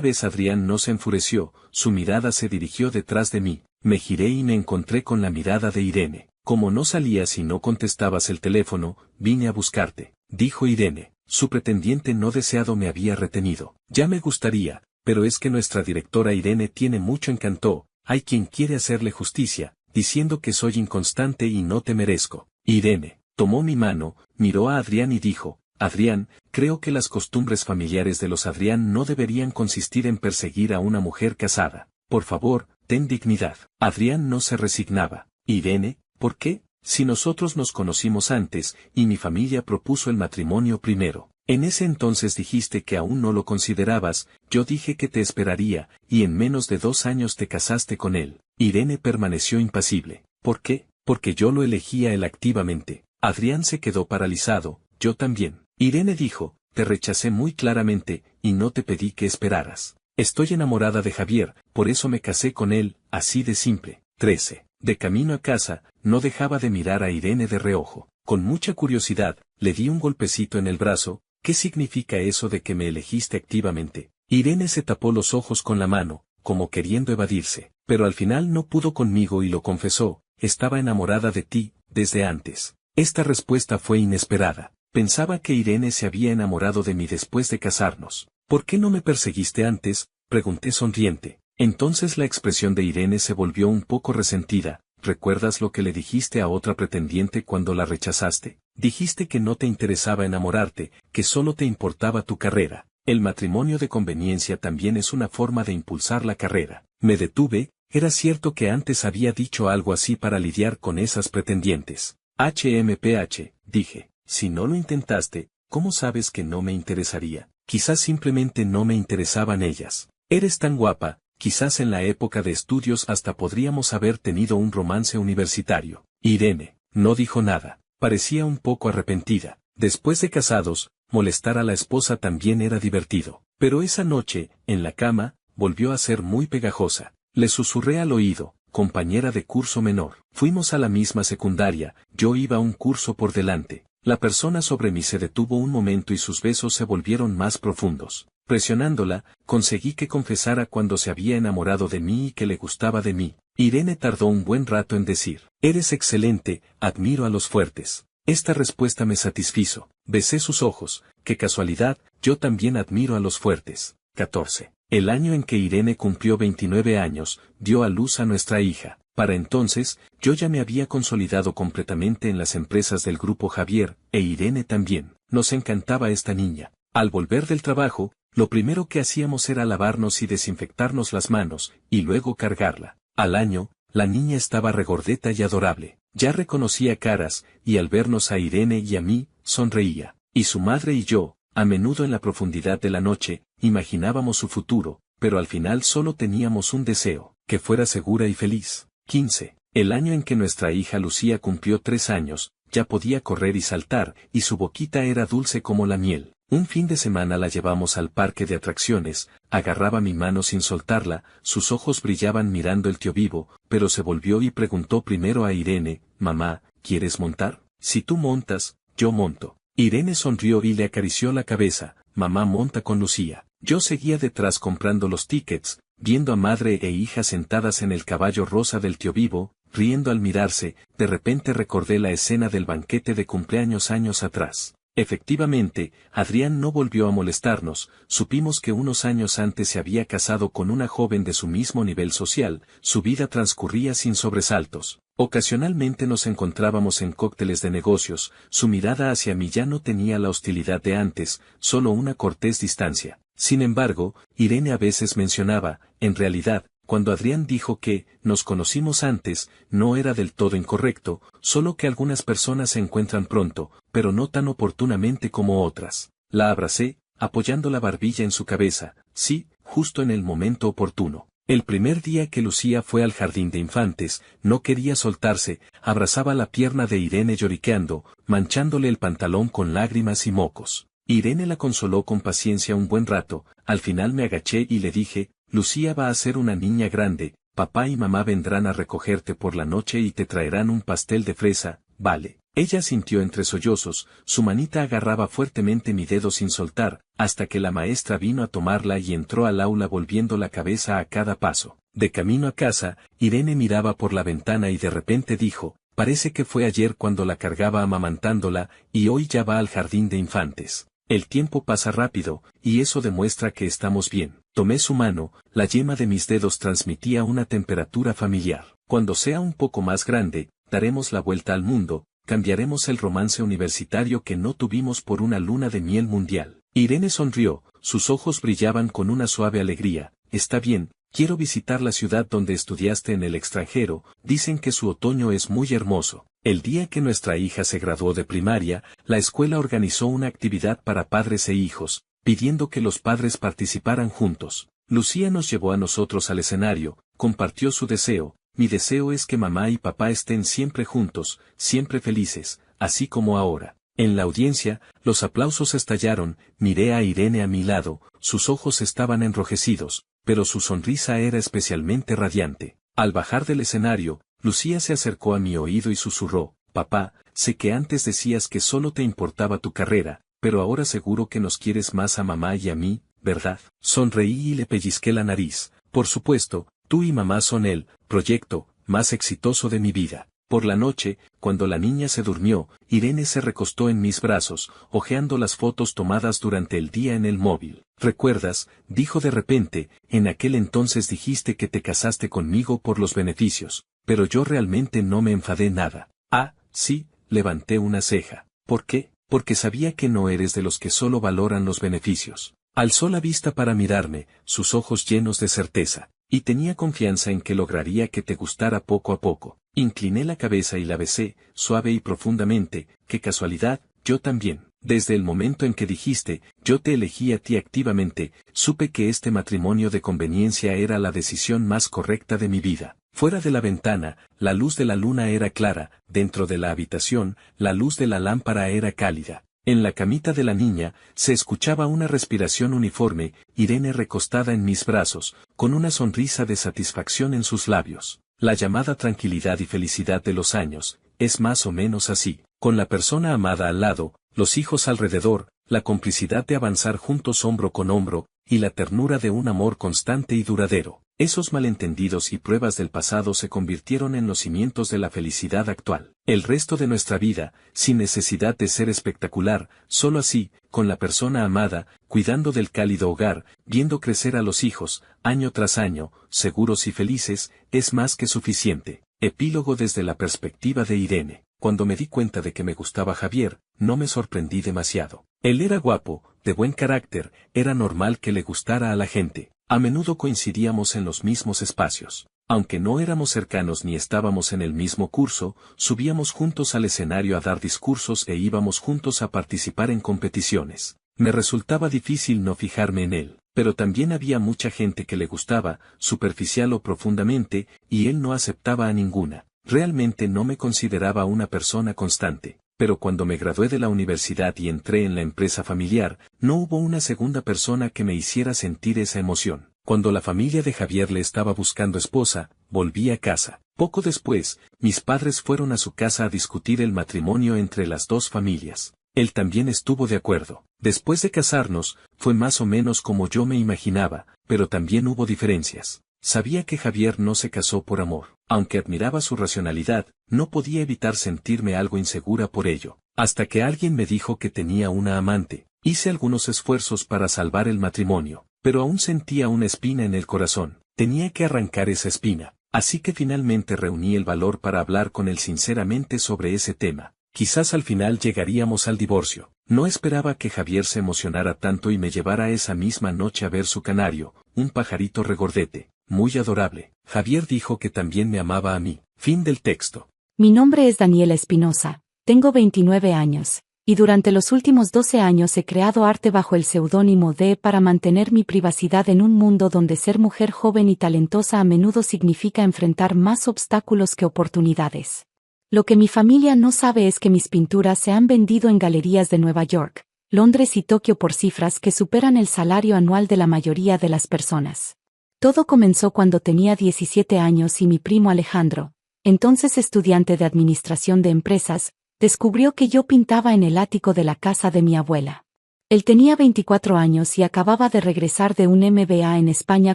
vez Adrián no se enfureció, su mirada se dirigió detrás de mí, me giré y me encontré con la mirada de Irene. Como no salías y no contestabas el teléfono, vine a buscarte, dijo Irene. Su pretendiente no deseado me había retenido. Ya me gustaría, pero es que nuestra directora Irene tiene mucho encanto, hay quien quiere hacerle justicia, diciendo que soy inconstante y no te merezco. Irene tomó mi mano, miró a Adrián y dijo, Adrián, creo que las costumbres familiares de los Adrián no deberían consistir en perseguir a una mujer casada. Por favor, ten dignidad. Adrián no se resignaba. Irene, ¿por qué? Si nosotros nos conocimos antes, y mi familia propuso el matrimonio primero. En ese entonces dijiste que aún no lo considerabas, yo dije que te esperaría, y en menos de 2 años te casaste con él. Irene permaneció impasible. ¿Por qué? Porque yo lo elegía él activamente. Adrián se quedó paralizado, yo también. Irene dijo, te rechacé muy claramente, y no te pedí que esperaras. Estoy enamorada de Javier, por eso me casé con él, así de simple. 13. De camino a casa, no dejaba de mirar a Irene de reojo. Con mucha curiosidad, le di un golpecito en el brazo. ¿Qué significa eso de que me elegiste activamente? Irene se tapó los ojos con la mano, como queriendo evadirse, pero al final no pudo conmigo y lo confesó: estaba enamorada de ti, desde antes. Esta respuesta fue inesperada. Pensaba que Irene se había enamorado de mí después de casarnos. ¿Por qué no me perseguiste antes?, pregunté sonriente. Entonces la expresión de Irene se volvió un poco resentida. ¿Recuerdas lo que le dijiste a otra pretendiente cuando la rechazaste? Dijiste que no te interesaba enamorarte, que solo te importaba tu carrera. El matrimonio de conveniencia también es una forma de impulsar la carrera. Me detuve. Era cierto que antes había dicho algo así para lidiar con esas pretendientes. HMPH, dije. Si no lo intentaste, ¿cómo sabes que no me interesaría? Quizás simplemente no me interesaban ellas. Eres tan guapa. Quizás en la época de estudios hasta podríamos haber tenido un romance universitario. Irene no dijo nada. Parecía un poco arrepentida. Después de casados, molestar a la esposa también era divertido. Pero esa noche, en la cama, volvió a ser muy pegajosa. Le susurré al oído: compañera de curso menor. Fuimos a la misma secundaria, yo iba un curso por delante. La persona sobre mí se detuvo un momento y sus besos se volvieron más profundos. Presionándola, conseguí que confesara cuando se había enamorado de mí y que le gustaba de mí. Irene tardó un buen rato en decir: eres excelente, admiro a los fuertes. Esta respuesta me satisfizo. Besé sus ojos. Qué casualidad, yo también admiro a los fuertes. 14. El año en que Irene cumplió 29 años, dio a luz a nuestra hija. Para entonces, yo ya me había consolidado completamente en las empresas del grupo Javier, e Irene también. Nos encantaba esta niña. Al volver del trabajo, lo primero que hacíamos era lavarnos y desinfectarnos las manos, y luego cargarla. Al año, la niña estaba regordeta y adorable. Ya reconocía caras, y al vernos a Irene y a mí, sonreía. Y su madre y yo, a menudo en la profundidad de la noche, imaginábamos su futuro, pero al final solo teníamos un deseo: que fuera segura y feliz. 15. El año en que nuestra hija Lucía cumplió 3 años, ya podía correr y saltar, y su boquita era dulce como la miel. Un fin de semana la llevamos al parque de atracciones. Agarraba mi mano sin soltarla, sus ojos brillaban mirando el tío Vivo, pero se volvió y preguntó primero a Irene: mamá, ¿quieres montar? Si tú montas, yo monto. Irene sonrió y le acarició la cabeza: mamá monta con Lucía. Yo seguía detrás comprando los tickets, viendo a madre e hija sentadas en el caballo rosa del tío Vivo, riendo al mirarse. De repente recordé la escena del banquete de cumpleaños años atrás. Efectivamente, Adrián no volvió a molestarnos. Supimos que unos años antes se había casado con una joven de su mismo nivel social. Su vida transcurría sin sobresaltos. Ocasionalmente nos encontrábamos en cócteles de negocios. Su mirada hacia mí ya no tenía la hostilidad de antes, solo una cortés distancia. Sin embargo, Irene a veces mencionaba: en realidad, cuando Adrián dijo que nos conocimos antes, no era del todo incorrecto, solo que algunas personas se encuentran pronto, pero no tan oportunamente como otras. La abracé, apoyando la barbilla en su cabeza. Sí, justo en el momento oportuno. El primer día que Lucía fue al jardín de infantes, no quería soltarse. Abrazaba la pierna de Irene lloriqueando, manchándole el pantalón con lágrimas y mocos. Irene la consoló con paciencia un buen rato. Al final me agaché y le dije: Lucía va a ser una niña grande, papá y mamá vendrán a recogerte por la noche y te traerán un pastel de fresa, ¿vale? Ella sintió entre sollozos. Su manita agarraba fuertemente mi dedo sin soltar, hasta que la maestra vino a tomarla y entró al aula volviendo la cabeza a cada paso. De camino a casa, Irene miraba por la ventana y de repente dijo: parece que fue ayer cuando la cargaba amamantándola, y hoy ya va al jardín de infantes. El tiempo pasa rápido, y eso demuestra que estamos bien. Tomé su mano, la yema de mis dedos transmitía una temperatura familiar. Cuando sea un poco más grande, daremos la vuelta al mundo, cambiaremos el romance universitario que no tuvimos por una luna de miel mundial. Irene sonrió, sus ojos brillaban con una suave alegría. Está bien, quiero visitar la ciudad donde estudiaste en el extranjero, dicen que su otoño es muy hermoso. El día que nuestra hija se graduó de primaria, la escuela organizó una actividad para padres e hijos, pidiendo que los padres participaran juntos. Lucía nos llevó a nosotros al escenario, compartió su deseo: mi deseo es que mamá y papá estén siempre juntos, siempre felices, así como ahora. En la audiencia, los aplausos estallaron. Miré a Irene a mi lado, sus ojos estaban enrojecidos, pero su sonrisa era especialmente radiante. Al bajar del escenario, Lucía se acercó a mi oído y susurró, papá, sé que antes decías que solo te importaba tu carrera, pero ahora seguro que nos quieres más a mamá y a mí, ¿verdad? Sonreí y le pellizqué la nariz. Por supuesto, tú y mamá son el proyecto más exitoso de mi vida. Por la noche, cuando la niña se durmió, Irene se recostó en mis brazos, hojeando las fotos tomadas durante el día en el móvil. ¿Recuerdas? Dijo de repente, en aquel entonces dijiste que te casaste conmigo por los beneficios, pero yo realmente no me enfadé nada. Ah, sí, levanté una ceja. ¿Por qué? Porque sabía que no eres de los que solo valoran los beneficios. Alzó la vista para mirarme, sus ojos llenos de certeza, y tenía confianza en que lograría que te gustara poco a poco. Incliné la cabeza y la besé, suave y profundamente. Qué casualidad, yo también. Desde el momento en que dijiste, yo te elegí a ti activamente, supe que este matrimonio de conveniencia era la decisión más correcta de mi vida. Fuera de la ventana, la luz de la luna era clara, dentro de la habitación, la luz de la lámpara era cálida. En la camita de la niña, se escuchaba una respiración uniforme, Irene recostada en mis brazos, con una sonrisa de satisfacción en sus labios. La llamada tranquilidad y felicidad de los años, es más o menos así, con la persona amada al lado, los hijos alrededor, la complicidad de avanzar juntos hombro con hombro, y la ternura de un amor constante y duradero. Esos malentendidos y pruebas del pasado se convirtieron en los cimientos de la felicidad actual. El resto de nuestra vida, sin necesidad de ser espectacular, solo así, con la persona amada, cuidando del cálido hogar, viendo crecer a los hijos, año tras año, seguros y felices, es más que suficiente. Epílogo desde la perspectiva de Irene. Cuando me di cuenta de que me gustaba Javier, no me sorprendí demasiado. Él era guapo, de buen carácter, era normal que le gustara a la gente. A menudo coincidíamos en los mismos espacios. Aunque no éramos cercanos ni estábamos en el mismo curso, subíamos juntos al escenario a dar discursos e íbamos juntos a participar en competiciones. Me resultaba difícil no fijarme en él, pero también había mucha gente que le gustaba, superficial o profundamente, y él no aceptaba a ninguna. Realmente no me consideraba una persona constante. Pero cuando me gradué de la universidad y entré en la empresa familiar, no hubo una segunda persona que me hiciera sentir esa emoción. Cuando la familia de Javier le estaba buscando esposa, volví a casa. Poco después, mis padres fueron a su casa a discutir el matrimonio entre las dos familias. Él también estuvo de acuerdo. Después de casarnos, fue más o menos como yo me imaginaba, pero también hubo diferencias. Sabía que Javier no se casó por amor. Aunque admiraba su racionalidad, no podía evitar sentirme algo insegura por ello. Hasta que alguien me dijo que tenía una amante. Hice algunos esfuerzos para salvar el matrimonio, pero aún sentía una espina en el corazón. Tenía que arrancar esa espina. Así que finalmente reuní el valor para hablar con él sinceramente sobre ese tema. Quizás al final llegaríamos al divorcio. No esperaba que Javier se emocionara tanto y me llevara esa misma noche a ver su canario, un pajarito regordete. Muy adorable. Javier dijo que también me amaba a mí. Fin del texto. Mi nombre es Daniela Espinosa, tengo 29 años, y durante los últimos 12 años he creado arte bajo el seudónimo de para mantener mi privacidad en un mundo donde ser mujer joven y talentosa a menudo significa enfrentar más obstáculos que oportunidades. Lo que mi familia no sabe es que mis pinturas se han vendido en galerías de Nueva York, Londres y Tokio por cifras que superan el salario anual de la mayoría de las personas. Todo comenzó cuando tenía 17 años y mi primo Alejandro, entonces estudiante de administración de empresas, descubrió que yo pintaba en el ático de la casa de mi abuela. Él tenía 24 años y acababa de regresar de un MBA en España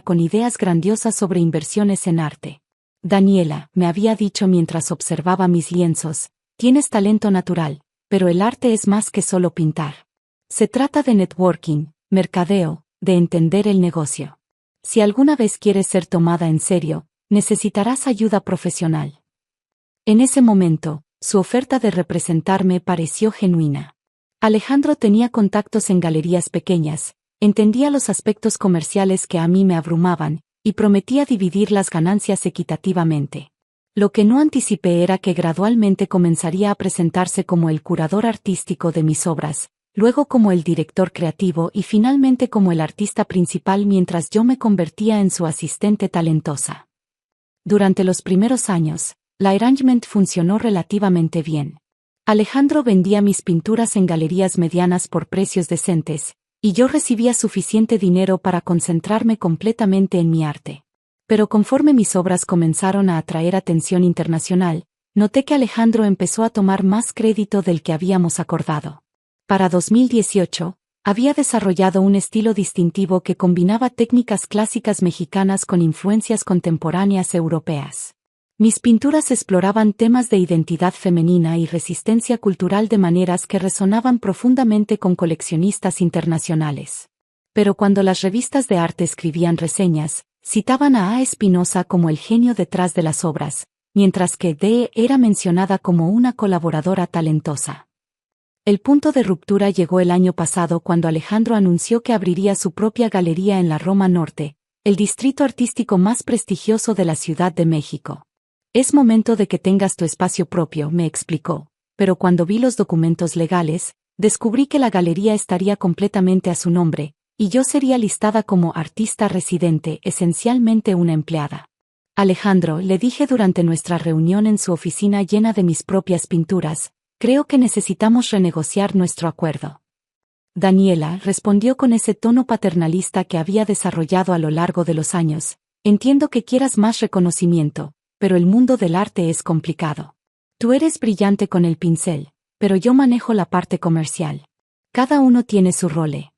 con ideas grandiosas sobre inversiones en arte. Daniela, me había dicho mientras observaba mis lienzos, tienes talento natural, pero el arte es más que solo pintar. Se trata de networking, mercadeo, de entender el negocio. Si alguna vez quieres ser tomada en serio, necesitarás ayuda profesional. En ese momento, su oferta de representarme pareció genuina. Alejandro tenía contactos en galerías pequeñas, entendía los aspectos comerciales que a mí me abrumaban, y prometía dividir las ganancias equitativamente. Lo que no anticipé era que gradualmente comenzaría a presentarse como el curador artístico de mis obras, luego como el director creativo y finalmente como el artista principal mientras yo me convertía en su asistente talentosa. Durante los primeros años, la arrangement funcionó relativamente bien. Alejandro vendía mis pinturas en galerías medianas por precios decentes, y yo recibía suficiente dinero para concentrarme completamente en mi arte. Pero conforme mis obras comenzaron a atraer atención internacional, noté que Alejandro empezó a tomar más crédito del que habíamos acordado. Para 2018, había desarrollado un estilo distintivo que combinaba técnicas clásicas mexicanas con influencias contemporáneas europeas. Mis pinturas exploraban temas de identidad femenina y resistencia cultural de maneras que resonaban profundamente con coleccionistas internacionales. Pero cuando las revistas de arte escribían reseñas, citaban a Espinosa como el genio detrás de las obras, mientras que D. era mencionada como una colaboradora talentosa. El punto de ruptura llegó el año pasado cuando Alejandro anunció que abriría su propia galería en la Roma Norte, el distrito artístico más prestigioso de la Ciudad de México. Es momento de que tengas tu espacio propio, me explicó, pero cuando vi los documentos legales, descubrí que la galería estaría completamente a su nombre, y yo sería listada como artista residente, esencialmente una empleada. Alejandro, le dije durante nuestra reunión en su oficina llena de mis propias pinturas, creo que necesitamos renegociar nuestro acuerdo. Daniela respondió con ese tono paternalista que había desarrollado a lo largo de los años, entiendo que quieras más reconocimiento, pero el mundo del arte es complicado. Tú eres brillante con el pincel, pero yo manejo la parte comercial. Cada uno tiene su rol.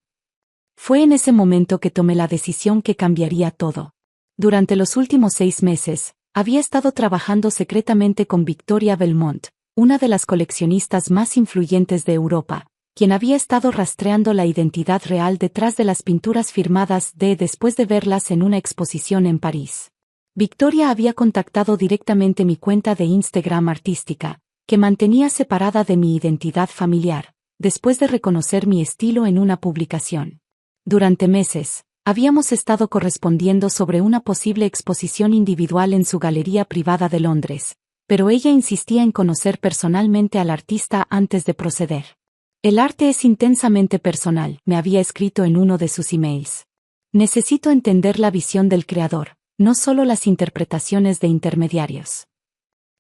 Fue en ese momento que tomé la decisión que cambiaría todo. Durante los últimos 6 meses, había estado trabajando secretamente con Victoria Belmont, una de las coleccionistas más influyentes de Europa, quien había estado rastreando la identidad real detrás de las pinturas firmadas después de verlas en una exposición en París. Victoria había contactado directamente mi cuenta de Instagram artística, que mantenía separada de mi identidad familiar, después de reconocer mi estilo en una publicación. Durante meses, habíamos estado correspondiendo sobre una posible exposición individual en su galería privada de Londres, pero ella insistía en conocer personalmente al artista antes de proceder. El arte es intensamente personal, me había escrito en uno de sus emails. Necesito entender la visión del creador, no solo las interpretaciones de intermediarios.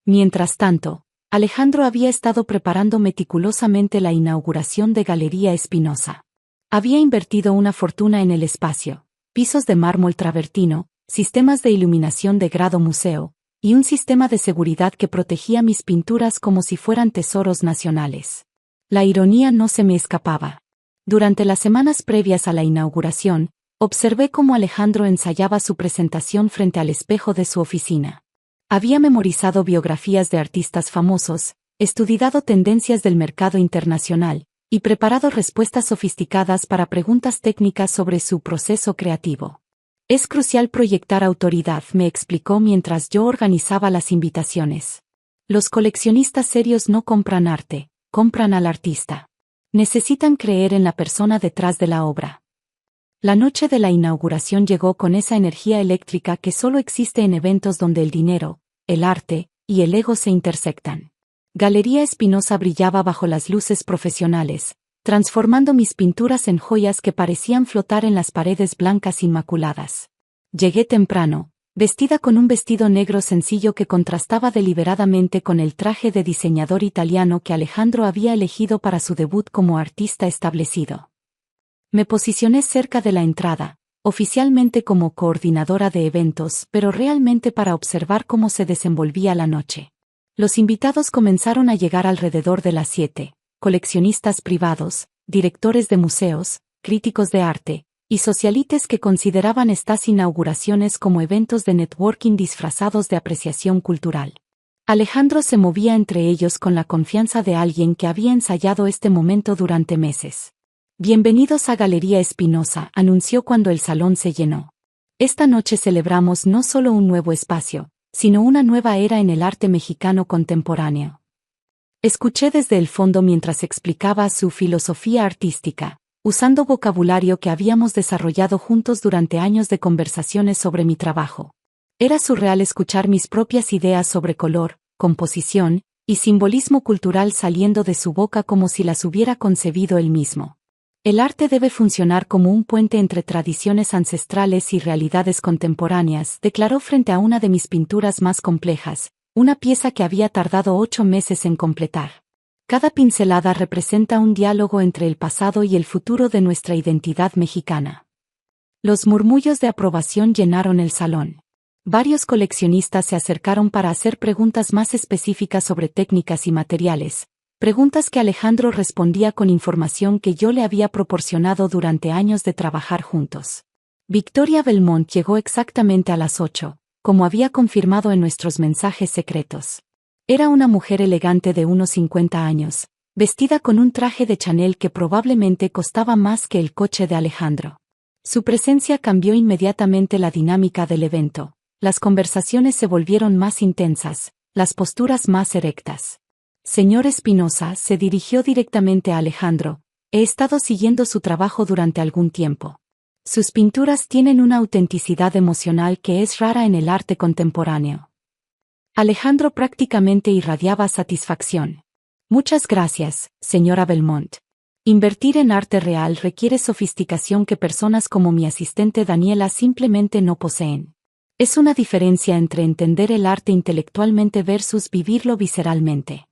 Mientras tanto, Alejandro había estado preparando meticulosamente la inauguración de Galería Espinosa. Había invertido una fortuna en el espacio, pisos de mármol travertino, sistemas de iluminación de grado museo, y un sistema de seguridad que protegía mis pinturas como si fueran tesoros nacionales. La ironía no se me escapaba. Durante las semanas previas a la inauguración, observé cómo Alejandro ensayaba su presentación frente al espejo de su oficina. Había memorizado biografías de artistas famosos, estudiado tendencias del mercado internacional, y preparado respuestas sofisticadas para preguntas técnicas sobre su proceso creativo. Es crucial proyectar autoridad, me explicó mientras yo organizaba las invitaciones. Los coleccionistas serios no compran arte, compran al artista. Necesitan creer en la persona detrás de la obra. La noche de la inauguración llegó con esa energía eléctrica que solo existe en eventos donde el dinero, el arte y el ego se intersectan. Galería Espinosa brillaba bajo las luces profesionales, transformando mis pinturas en joyas que parecían flotar en las paredes blancas inmaculadas. Llegué temprano, vestida con un vestido negro sencillo que contrastaba deliberadamente con el traje de diseñador italiano que Alejandro había elegido para su debut como artista establecido. Me posicioné cerca de la entrada, oficialmente como coordinadora de eventos, pero realmente para observar cómo se desenvolvía la noche. Los invitados comenzaron a llegar alrededor de las 7. Coleccionistas privados, directores de museos, críticos de arte, y socialites que consideraban estas inauguraciones como eventos de networking disfrazados de apreciación cultural. Alejandro se movía entre ellos con la confianza de alguien que había ensayado este momento durante meses. Bienvenidos a Galería Espinosa, anunció cuando el salón se llenó. Esta noche celebramos no solo un nuevo espacio, sino una nueva era en el arte mexicano contemporáneo. Escuché desde el fondo mientras explicaba su filosofía artística, usando vocabulario que habíamos desarrollado juntos durante años de conversaciones sobre mi trabajo. Era surreal escuchar mis propias ideas sobre color, composición y simbolismo cultural saliendo de su boca como si las hubiera concebido él mismo. El arte debe funcionar como un puente entre tradiciones ancestrales y realidades contemporáneas, declaró frente a una de mis pinturas más complejas, una pieza que había tardado 8 meses en completar. Cada pincelada representa un diálogo entre el pasado y el futuro de nuestra identidad mexicana. Los murmullos de aprobación llenaron el salón. Varios coleccionistas se acercaron para hacer preguntas más específicas sobre técnicas y materiales, preguntas que Alejandro respondía con información que yo le había proporcionado durante años de trabajar juntos. Victoria Belmont llegó exactamente a las 8, como había confirmado en nuestros mensajes secretos. Era una mujer elegante de unos 50 años, vestida con un traje de Chanel que probablemente costaba más que el coche de Alejandro. Su presencia cambió inmediatamente la dinámica del evento. Las conversaciones se volvieron más intensas, las posturas más erectas. Señor Espinosa se dirigió directamente a Alejandro. He estado siguiendo su trabajo durante algún tiempo. Sus pinturas tienen una autenticidad emocional que es rara en el arte contemporáneo. Alejandro prácticamente irradiaba satisfacción. Muchas gracias, señora Belmont. Invertir en arte real requiere sofisticación que personas como mi asistente Daniela simplemente no poseen. Es una diferencia entre entender el arte intelectualmente versus vivirlo visceralmente.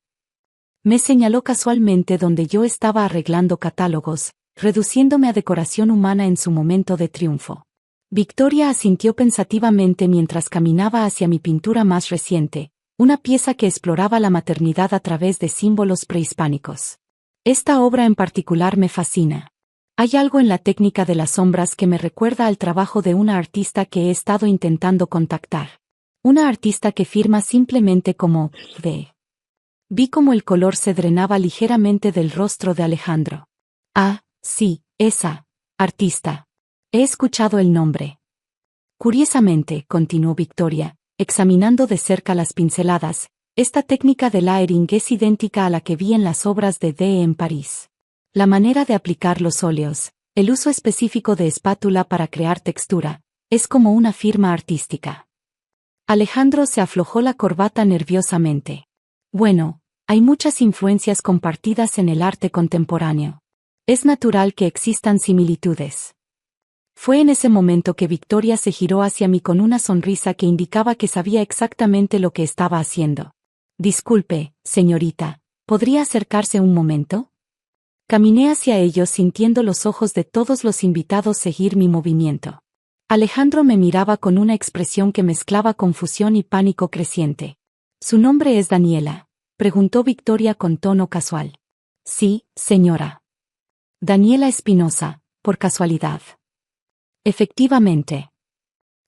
Me señaló casualmente donde yo estaba arreglando catálogos, reduciéndome a decoración humana en su momento de triunfo. Victoria asintió pensativamente mientras caminaba hacia mi pintura más reciente, una pieza que exploraba la maternidad a través de símbolos prehispánicos. Esta obra en particular me fascina. Hay algo en la técnica de las sombras que me recuerda al trabajo de una artista que he estado intentando contactar. Una artista que firma simplemente como V. Vi como el color se drenaba ligeramente del rostro de Alejandro. Ah, sí, esa artista. He escuchado el nombre. Curiosamente, continuó Victoria, examinando de cerca las pinceladas, esta técnica de layering es idéntica a la que vi en las obras de Dee en París. La manera de aplicar los óleos, el uso específico de espátula para crear textura, es como una firma artística. Alejandro se aflojó la corbata nerviosamente. Bueno, hay muchas influencias compartidas en el arte contemporáneo. Es natural que existan similitudes. Fue en ese momento que Victoria se giró hacia mí con una sonrisa que indicaba que sabía exactamente lo que estaba haciendo. Disculpe, señorita, ¿podría acercarse un momento? Caminé hacia ellos sintiendo los ojos de todos los invitados seguir mi movimiento. Alejandro me miraba con una expresión que mezclaba confusión y pánico creciente. ¿Su nombre es Daniela?, preguntó Victoria con tono casual. Sí, señora. Daniela Espinosa, por casualidad. Efectivamente.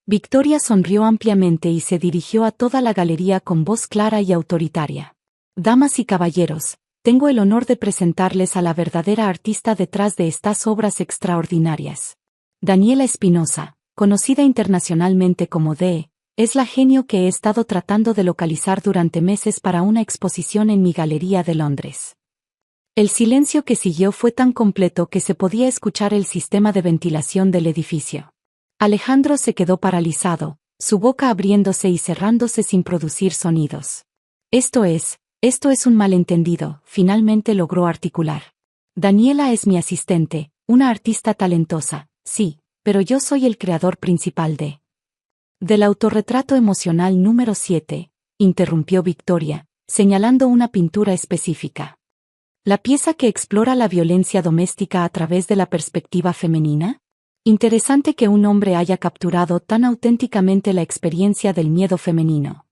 Victoria sonrió ampliamente y se dirigió a toda la galería con voz clara y autoritaria. Damas y caballeros, tengo el honor de presentarles a la verdadera artista detrás de estas obras extraordinarias. Daniela Espinosa, conocida internacionalmente como Dee, es la genio que he estado tratando de localizar durante meses para una exposición en mi galería de Londres. El silencio que siguió fue tan completo que se podía escuchar el sistema de ventilación del edificio. Alejandro se quedó paralizado, su boca abriéndose y cerrándose sin producir sonidos. Esto es un malentendido, finalmente logró articular. Daniela es mi asistente, una artista talentosa, sí, pero yo soy el creador principal del autorretrato emocional número 7, interrumpió Victoria, señalando una pintura específica. ¿La pieza que explora la violencia doméstica a través de la perspectiva femenina? Interesante que un hombre haya capturado tan auténticamente la experiencia del miedo femenino.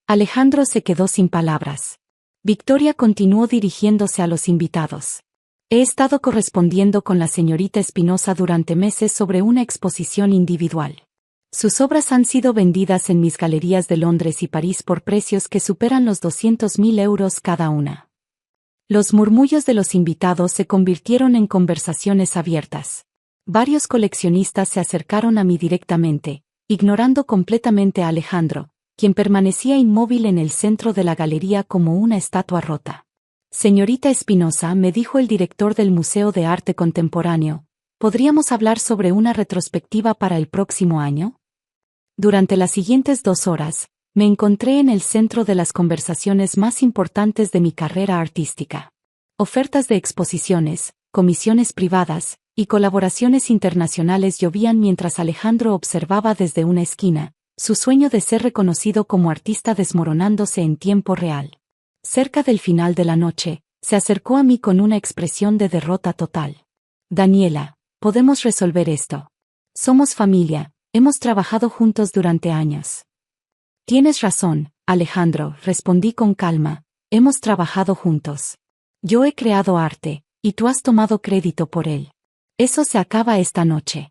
Alejandro se quedó sin palabras. Victoria continuó dirigiéndose a los invitados. He estado correspondiendo con la señorita Espinosa durante meses sobre una exposición individual. Sus obras han sido vendidas en mis galerías de Londres y París por precios que superan los 200.000 euros cada una. Los murmullos de los invitados se convirtieron en conversaciones abiertas. Varios coleccionistas se acercaron a mí directamente, ignorando completamente a Alejandro, quien permanecía inmóvil en el centro de la galería como una estatua rota. Señorita Espinosa, me dijo el director del Museo de Arte Contemporáneo, ¿podríamos hablar sobre una retrospectiva para el próximo año? Durante las siguientes 2 horas, me encontré en el centro de las conversaciones más importantes de mi carrera artística. Ofertas de exposiciones, comisiones privadas y colaboraciones internacionales llovían mientras Alejandro observaba desde una esquina, su sueño de ser reconocido como artista desmoronándose en tiempo real. Cerca del final de la noche, se acercó a mí con una expresión de derrota total. Daniela, podemos resolver esto. Somos familia, Hemos trabajado juntos durante años. Tienes razón, Alejandro, respondí con calma. Hemos trabajado juntos. Yo he creado arte, y tú has tomado crédito por él. Eso se acaba esta noche.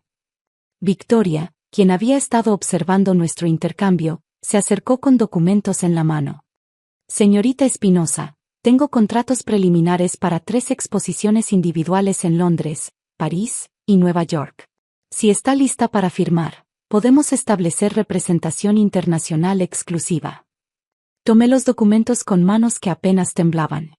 Victoria, quien había estado observando nuestro intercambio, se acercó con documentos en la mano. Señorita Espinosa, tengo contratos preliminares para 3 exposiciones individuales en Londres, París y Nueva York. Si está lista para firmar, podemos establecer representación internacional exclusiva. Tomé los documentos con manos que apenas temblaban.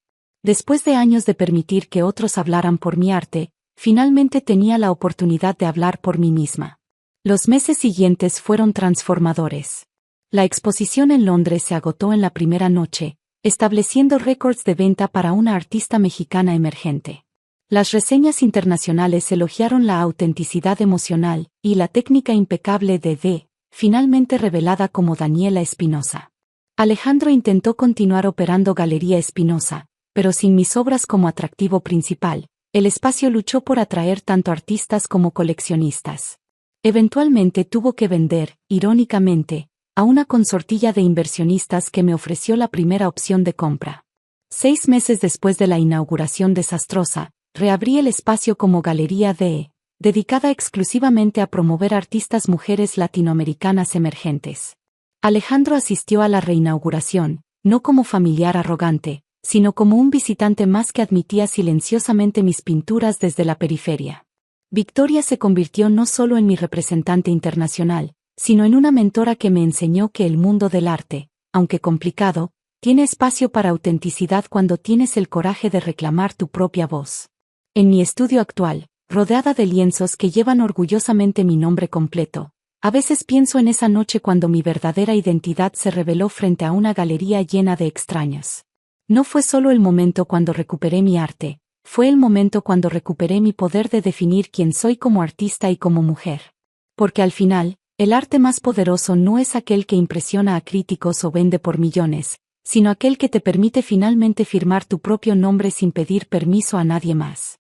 Después de años de permitir que otros hablaran por mi arte, finalmente tenía la oportunidad de hablar por mí misma. Los meses siguientes fueron transformadores. La exposición en Londres se agotó en la primera noche, estableciendo récords de venta para una artista mexicana emergente. Las reseñas internacionales elogiaron la autenticidad emocional y la técnica impecable de finalmente revelada como Daniela Espinosa. Alejandro intentó continuar operando Galería Espinosa, pero sin mis obras como atractivo principal, el espacio luchó por atraer tanto artistas como coleccionistas. Eventualmente tuvo que vender, irónicamente, a una consortilla de inversionistas que me ofreció la primera opción de compra. 6 meses después de la inauguración desastrosa, reabrí el espacio como Galería dedicada exclusivamente a promover artistas mujeres latinoamericanas emergentes. Alejandro asistió a la reinauguración, no como familiar arrogante, sino como un visitante más que admitía silenciosamente mis pinturas desde la periferia. Victoria se convirtió no solo en mi representante internacional, sino en una mentora que me enseñó que el mundo del arte, aunque complicado, tiene espacio para autenticidad cuando tienes el coraje de reclamar tu propia voz. En mi estudio actual, rodeada de lienzos que llevan orgullosamente mi nombre completo, a veces pienso en esa noche cuando mi verdadera identidad se reveló frente a una galería llena de extraños. No fue solo el momento cuando recuperé mi arte, fue el momento cuando recuperé mi poder de definir quién soy como artista y como mujer. Porque al final, el arte más poderoso no es aquel que impresiona a críticos o vende por millones, sino aquel que te permite finalmente firmar tu propio nombre sin pedir permiso a nadie más.